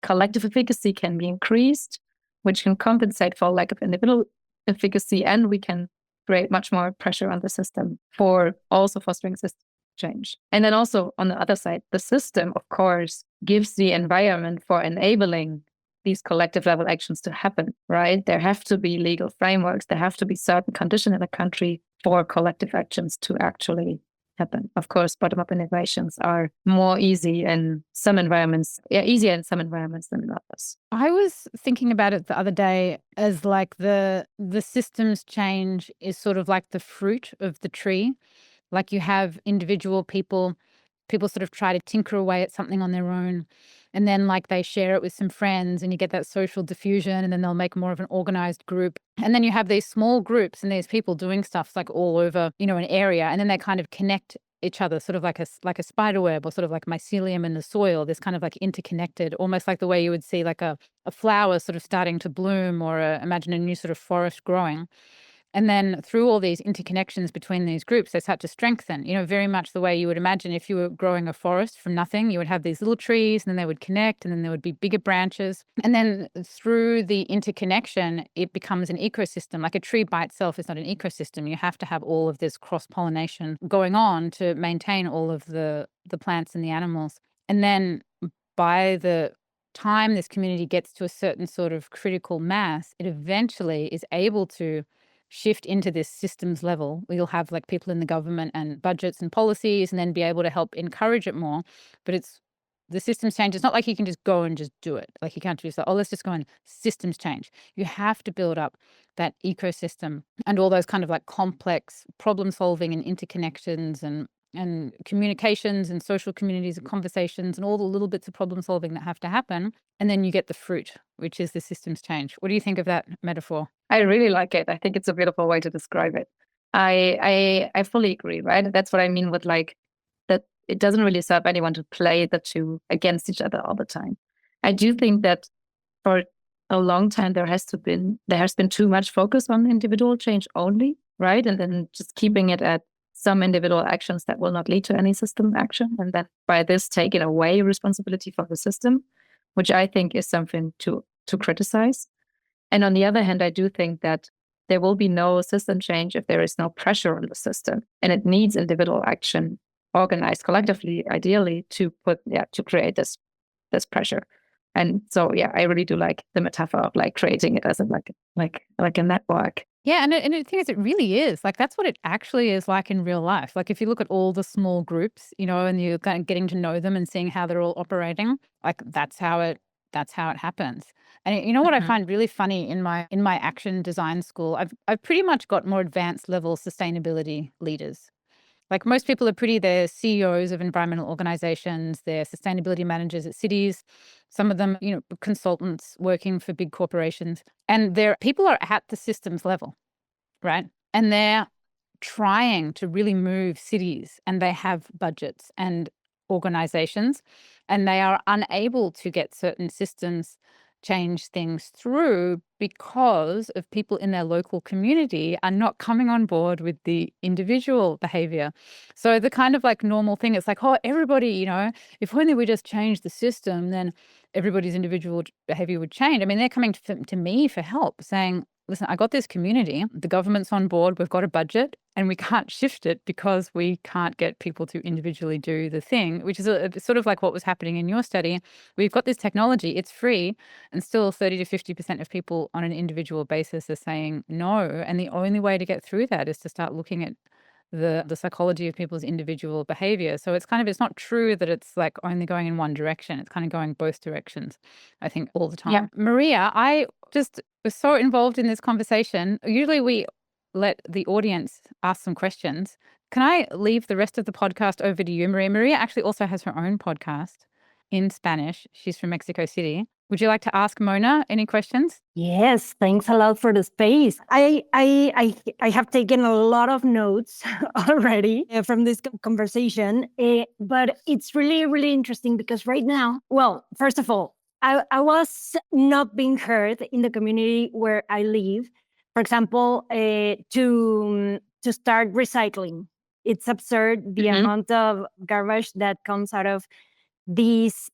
collective efficacy can be increased, which can compensate for lack of individual efficacy, and we can create much more pressure on the system for also fostering system change. And then also on the other side, the system, of course, gives the environment for enabling these collective level actions to happen, right? There have to be legal frameworks. There have to be certain conditions in the country for collective actions to actually happen. Of course, bottom-up innovations are more easy in some environments, easier in some environments than in others. I was thinking about it the other day as like the systems change is sort of like the fruit of the tree. Like you have individual people people sort of try to tinker away at something on their own. And then like they share it with some friends and you get that social diffusion, and then they'll make more of an organized group. And then you have these small groups and these people doing stuff like all over, an area. And then they kind of connect each other, sort of like a spider web, or sort of like mycelium in the soil. This kind of like interconnected, almost like the way you would see like a flower sort of starting to bloom, or imagine a new sort of forest growing. And then through all these interconnections between these groups, they start to strengthen, very much the way you would imagine if you were growing a forest from nothing. You would have these little trees, and then they would connect, and then there would be bigger branches. And then through the interconnection, it becomes an ecosystem. Like a tree by itself is not an ecosystem. You have to have all of this cross-pollination going on to maintain all of the plants and the animals. And then by the time this community gets to a certain sort of critical mass, it eventually is able to shift into this systems level. You'll have like people in the government and budgets and policies, and then be able to help encourage it more. But it's the systems change. It's not like you can just go and just do it. Like you can't just say, oh, let's just go and systems change. You have to build up that ecosystem and all those kind of like complex problem solving and interconnections and communications and social communities and conversations and all the little bits of problem solving that have to happen. And then you get the fruit, which is the systems change. What do you think of that metaphor? I really like it. I think it's a beautiful way to describe it. I fully agree, right? That's what I mean with like that it doesn't really serve anyone to play the two against each other all the time. I do think that for a long time there has been too much focus on individual change only, right? And then just keeping it at some individual actions that will not lead to any system action. And then by this taking away responsibility for the system, which I think is something to criticize. And on the other hand, I do think that there will be no system change if there is no pressure on the system, and it needs individual action organized collectively, ideally, to create this pressure. And so, I really do like the metaphor of like creating it as like a network. Yeah, and the thing is, it really is. Like, that's what it actually is like in real life. Like, if you look at all the small groups, and you're kind of getting to know them and seeing how they're all operating, like that's how it happens. And you know what I find really funny in my action design school, I've pretty much got more advanced level sustainability leaders. Like most people are they're CEOs of environmental organizations, they're sustainability managers at cities, some of them, consultants working for big corporations. And people are at the systems level, right? And they're trying to really move cities, and they have budgets and organizations, and they are unable to get certain systems change things through because of people in their local community are not coming on board with the individual behavior. So the kind of like normal thing, it's like, oh, everybody, if only we just change the system, then everybody's individual behavior would change. I mean, they're coming to me for help, saying, listen, I got this community, the government's on board, we've got a budget, and we can't shift it because we can't get people to individually do the thing, which is sort of like what was happening in your study. We've got this technology, it's free, and still 30 to 50% of people on an individual basis are saying no. And the only way to get through that is to start looking at the psychology of people's individual behavior. So it's not true that it's like only going in one direction. It's kind of going both directions, I think, all the time. Yeah. Maria, I just was so involved in this conversation. Usually we let the audience ask some questions. Can I leave the rest of the podcast over to you, Maria? Maria actually also has her own podcast in Spanish. She's from Mexico City. Would you like to ask Mona any questions? Yes, thanks a lot for the space. I have taken a lot of notes already from this conversation, but it's really, really interesting because right now, well, first of all, I was not being heard in the community where I live. For example, to start recycling. It's absurd the amount of garbage that comes out of this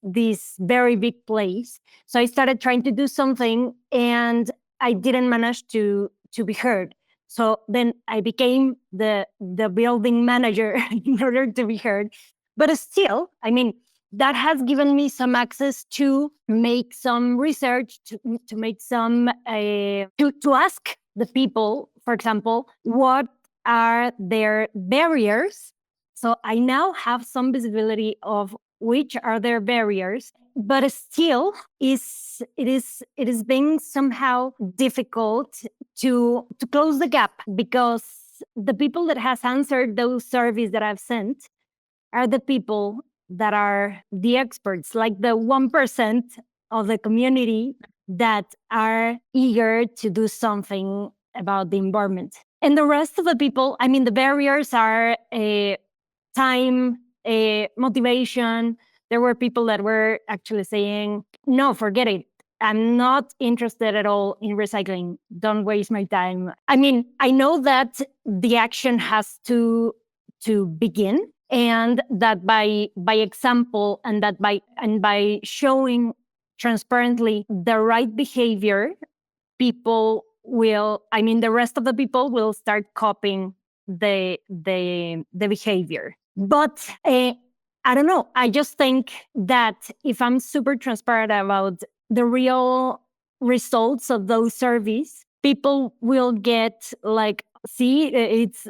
very big place. So I started trying to do something, and I didn't manage to be heard. So then I became the building manager in order to be heard. But still, I mean, that has given me some access to make some research, to make some to ask the people, for example, what are their barriers. So I now have some visibility of which are their barriers, but still it is being somehow difficult to close the gap, because the people that has answered those surveys that I've sent are the people that are the experts, like the 1% of the community that are eager to do something about the environment. And the rest of the people, I mean, the barriers are time, motivation. There were people that were actually saying, no, forget it. I'm not interested at all in recycling. Don't waste my time. I mean, I know that the action has to begin, and that by example, and that by showing transparently the right behavior, people will, I mean, the rest of the people will start copying the behavior. But I don't know. I just think that if I'm super transparent about the real results of those surveys, people will get like, see,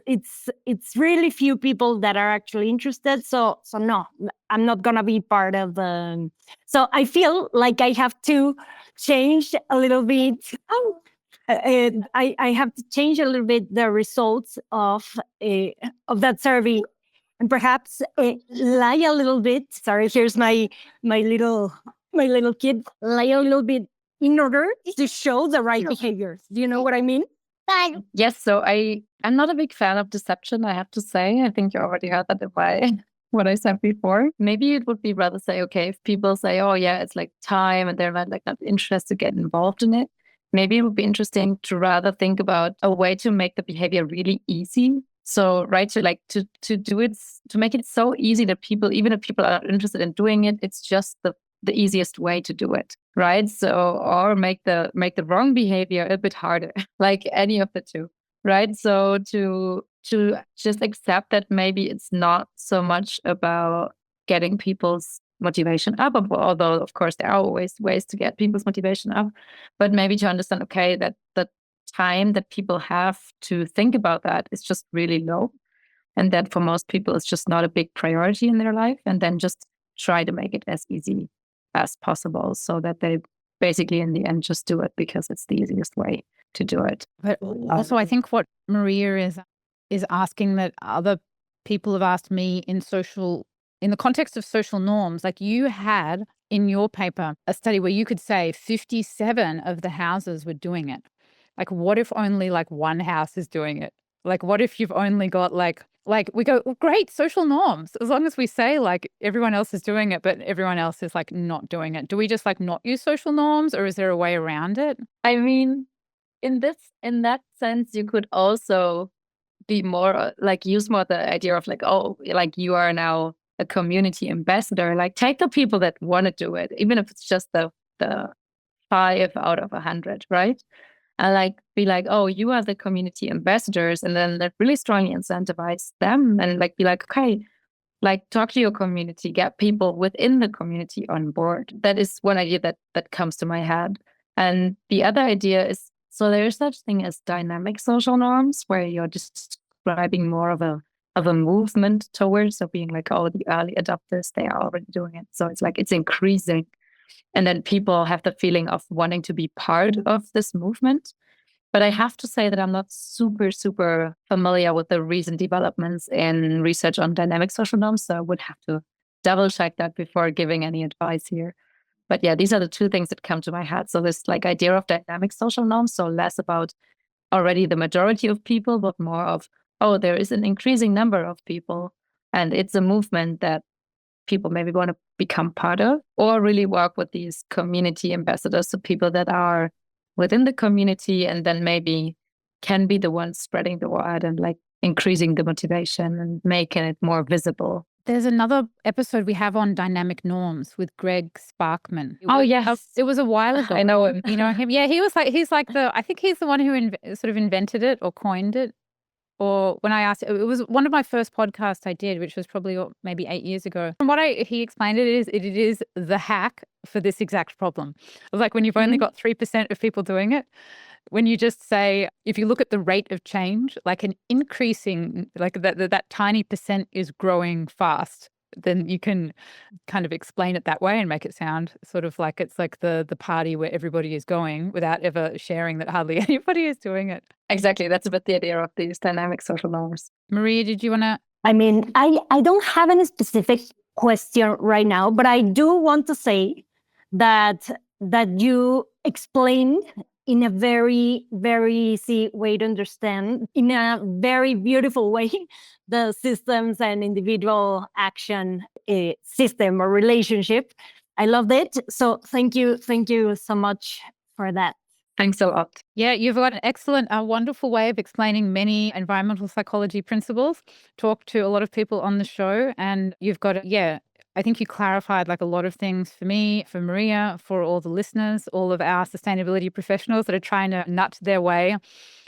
it's really few people that are actually interested. So no, I'm not gonna be part of the. So I feel like I have to change a little bit. I have to change a little bit the results of that survey, and perhaps lie a little bit. Sorry, here's my little kid. Lie a little bit in order to show the right behavior. Do you know what I mean? Yes, so I'm not a big fan of deception, I have to say. I think you already heard that in what I said before. Maybe it would be rather say, okay, if people say, oh yeah, it's like time and they're not interested to get involved in it, maybe it would be interesting to rather think about a way to make the behavior really easy. So, right, to do it, to make it so easy that people, even if people are interested in doing it, it's just the easiest way to do it, right? So, or make the wrong behavior a bit harder, like any of the two, right? So to just accept that maybe it's not so much about getting people's motivation up, although of course there are always ways to get people's motivation up, but maybe to understand, okay, that the time that people have to think about that is just really low, and that for most people it's just not a big priority in their life, and then just try to make it as easy as possible so that they basically in the end just do it because it's the easiest way to do it. But also, I think what Maria is asking, that other people have asked me in the context of social norms, like you had in your paper a study where you could say 57 of the houses were doing it. Like, what if only like one house is doing it? Like, what if you've only got like we go, well, great, social norms, as long as we say like everyone else is doing it, but everyone else is like not doing it. Do we just like not use social norms, or is there a way around it? I mean, in that sense, you could also be more like use more the idea of like, oh, like you are now a community ambassador. Like take the people that want to do it, even if it's just the 5 out of 100, right? And like be like, oh, you are the community ambassadors, and then that really strongly incentivize them, and like be like, okay, like talk to your community, get people within the community on board. That is one idea that comes to my head. And the other idea is, so there's such thing as dynamic social norms, where you're describing more of a movement towards, so being like, oh, the early adopters, they are already doing it, so it's like it's increasing. And then people have the feeling of wanting to be part of this movement. But I have to say that I'm not super, super familiar with the recent developments in research on dynamic social norms. So I would have to double check that before giving any advice here. But yeah, these are the two things that come to my head. So this like idea of dynamic social norms, so less about already the majority of people, but more of, oh, there is an increasing number of people, and it's a movement that people maybe want to become part of, or really work with these community ambassadors, so people that are within the community and then maybe can be the ones spreading the word and like increasing the motivation and making it more visible. There's another episode we have on dynamic norms with Greg Sparkman. Oh, yes. It was a while ago. I know him. You know him? Yeah, he's like I think he's the one who sort of invented it or coined it. Or when I asked, it was one of my first podcasts I did, which was probably maybe 8 years ago. From what he explained, it is the hack for this exact problem. Like when you've only got 3% of people doing it, when you just say, if you look at the rate of change, like an increasing, like that tiny percent is growing fast, then you can kind of explain it that way and make it sound sort of like it's like the party where everybody is going without ever sharing that hardly anybody is doing it. Exactly. That's a bit the idea of these dynamic social norms. Maria, did you want to I mean, I don't have any specific question right now, but I do want to say that you explained in a very, very easy way to understand, in a very beautiful way, the systems and individual action system or relationship. I loved it. So thank you so much for that. Thanks a lot. Yeah, you've got an excellent, wonderful way of explaining many environmental psychology principles. Talked to a lot of people on the show, and you've got, I think you clarified like a lot of things for me, for Maria, for all the listeners, all of our sustainability professionals that are trying to nut their way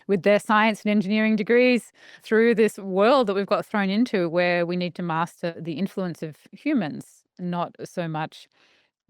with their science and engineering degrees through this world that we've got thrown into, where we need to master the influence of humans, not so much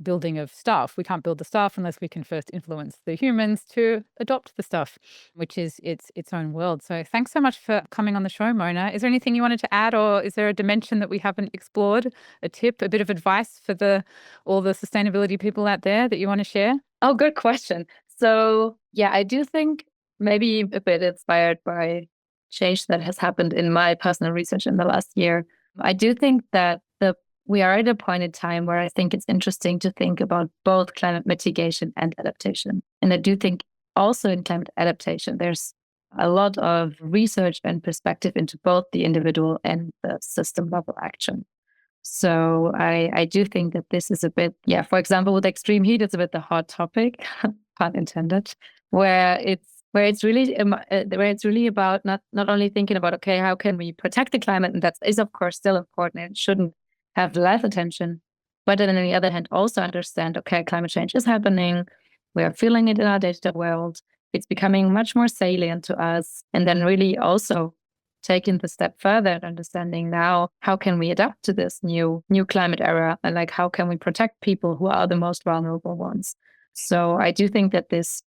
building of stuff. We can't build the stuff unless we can first influence the humans to adopt the stuff, which is its own world. So thanks so much for coming on the show, Mona. Is there anything you wanted to add, or is there a dimension that we haven't explored, a tip, a bit of advice for all the sustainability people out there that you want to share? Oh, good question. So yeah, I do think maybe a bit inspired by change that has happened in my personal research in the last year. I do think that we are at a point in time where I think it's interesting to think about both climate mitigation and adaptation. And I do think also in climate adaptation, there's a lot of research and perspective into both the individual and the system level action. So I do think that this is a bit, for example, with extreme heat, it's a bit the hot topic, pun intended, where it's really about not only thinking about, okay, how can we protect the climate? And that is, of course, still important. It shouldn't have less attention, but then on the other hand, also understand, okay, climate change is happening. We are feeling it in our digital world. It's becoming much more salient to us. And then really also taking the step further and understanding now, how can we adapt to this new climate era? And like, how can we protect people who are the most vulnerable ones? So I do think that this,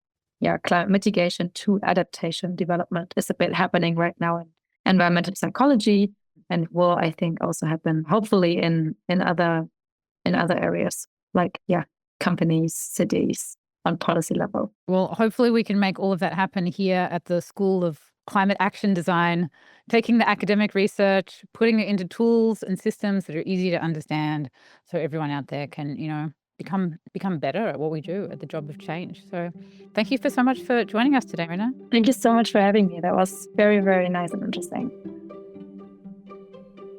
climate mitigation to adaptation development is a bit happening right now in environmental psychology, and will, I think, also happen hopefully in other areas like companies, cities, on policy level. Well, hopefully we can make all of that happen here at the School of Climate Action Design, taking the academic research, putting it into tools and systems that are easy to understand, so everyone out there can, become better at what we do, at the job of change. So thank you so much for joining us today, Rina. Thank you so much for having me. That was very, very nice and interesting.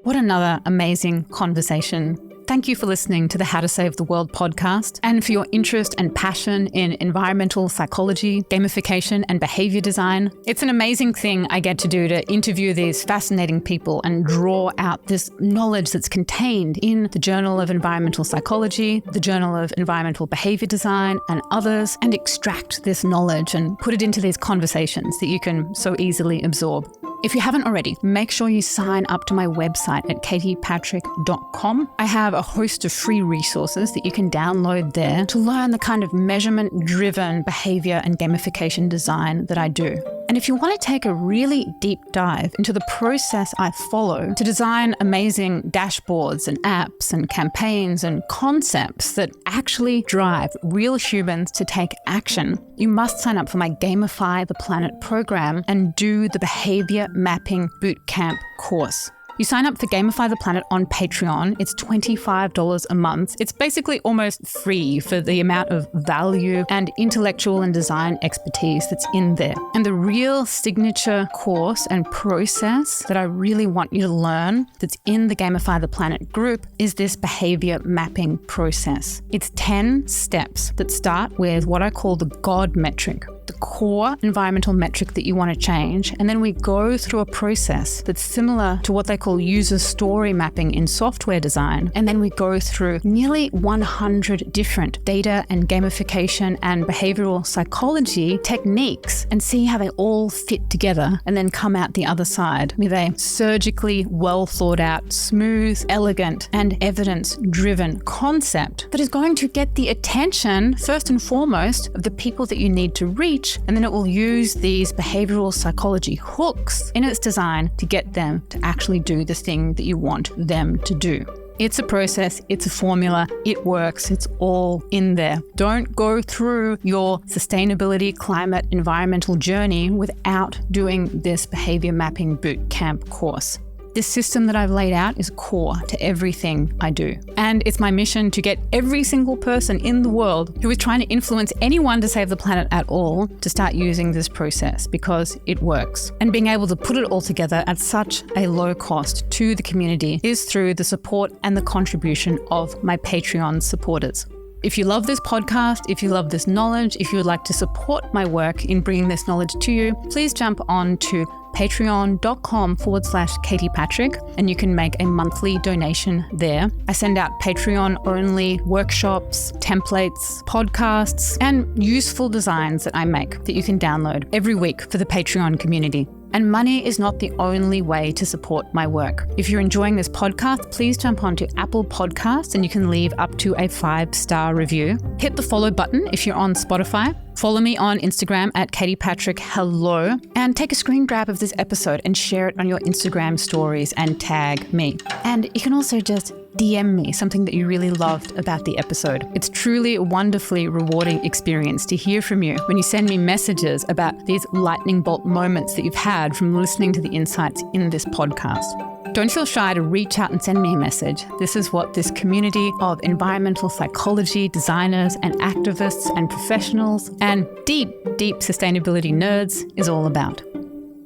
What another amazing conversation. Thank you for listening to the How to Save the World podcast, and for your interest and passion in environmental psychology, gamification, and behavior design. It's an amazing thing I get to do, to interview these fascinating people and draw out this knowledge that's contained in the Journal of Environmental Psychology, the Journal of Environmental Behavior Design, and others, and extract this knowledge and put it into these conversations that you can so easily absorb. If you haven't already, make sure you sign up to my website at katiepatrick.com. I have a host of free resources that you can download there to learn the kind of measurement-driven behavior and gamification design that I do. And if you want to take a really deep dive into the process I follow to design amazing dashboards and apps and campaigns and concepts that actually drive real humans to take action, you must sign up for my Gamify the Planet program and do the Behavior Mapping Bootcamp course. You sign up for Gamify the Planet on Patreon. It's $25 a month. It's basically almost free for the amount of value and intellectual and design expertise that's in there. And the real signature course and process that I really want you to learn that's in the Gamify the Planet group is this behavior mapping process. It's 10 steps that start with what I call the God metric, the core environmental metric that you want to change. And then we go through a process that's similar to what they call user story mapping in software design. And then we go through nearly 100 different data and gamification and behavioral psychology techniques and see how they all fit together and then come out the other side with a surgically well thought out, smooth, elegant, and evidence-driven concept that is going to get the attention, first and foremost, of the people that you need to reach. And then it will use these behavioral psychology hooks in its design to get them to actually do the thing that you want them to do. It's a process, it's a formula, it works, it's all in there. Don't go through your sustainability, climate, environmental journey without doing this behavior mapping bootcamp course. This system that I've laid out is core to everything I do. And it's my mission to get every single person in the world who is trying to influence anyone to save the planet at all to start using this process because it works. And being able to put it all together at such a low cost to the community is through the support and the contribution of my Patreon supporters. If you love this podcast, if you love this knowledge, if you would like to support my work in bringing this knowledge to you, please jump on to patreon.com/Katie Patrick, and you can make a monthly donation there. I send out Patreon-only workshops, templates, podcasts, and useful designs that I make that you can download every week for the Patreon community. And money is not the only way to support my work. If you're enjoying this podcast, please jump onto Apple Podcasts and you can leave up to a 5-star review. Hit the follow button if you're on Spotify. Follow me on Instagram at Katie Patrick Hello, and take a screen grab of this episode and share it on your Instagram stories and tag me. And you can also just DM me something that you really loved about the episode. It's truly a wonderfully rewarding experience to hear from you when you send me messages about these lightning bolt moments that you've had from listening to the insights in this podcast. Don't feel shy to reach out and send me a message. This is what this community of environmental psychology designers and activists and professionals and deep sustainability nerds is all about.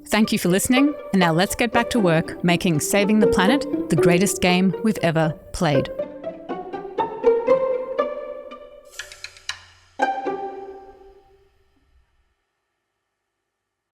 Thank you for listening, and now let's get back to work making saving the planet the greatest game we've ever played.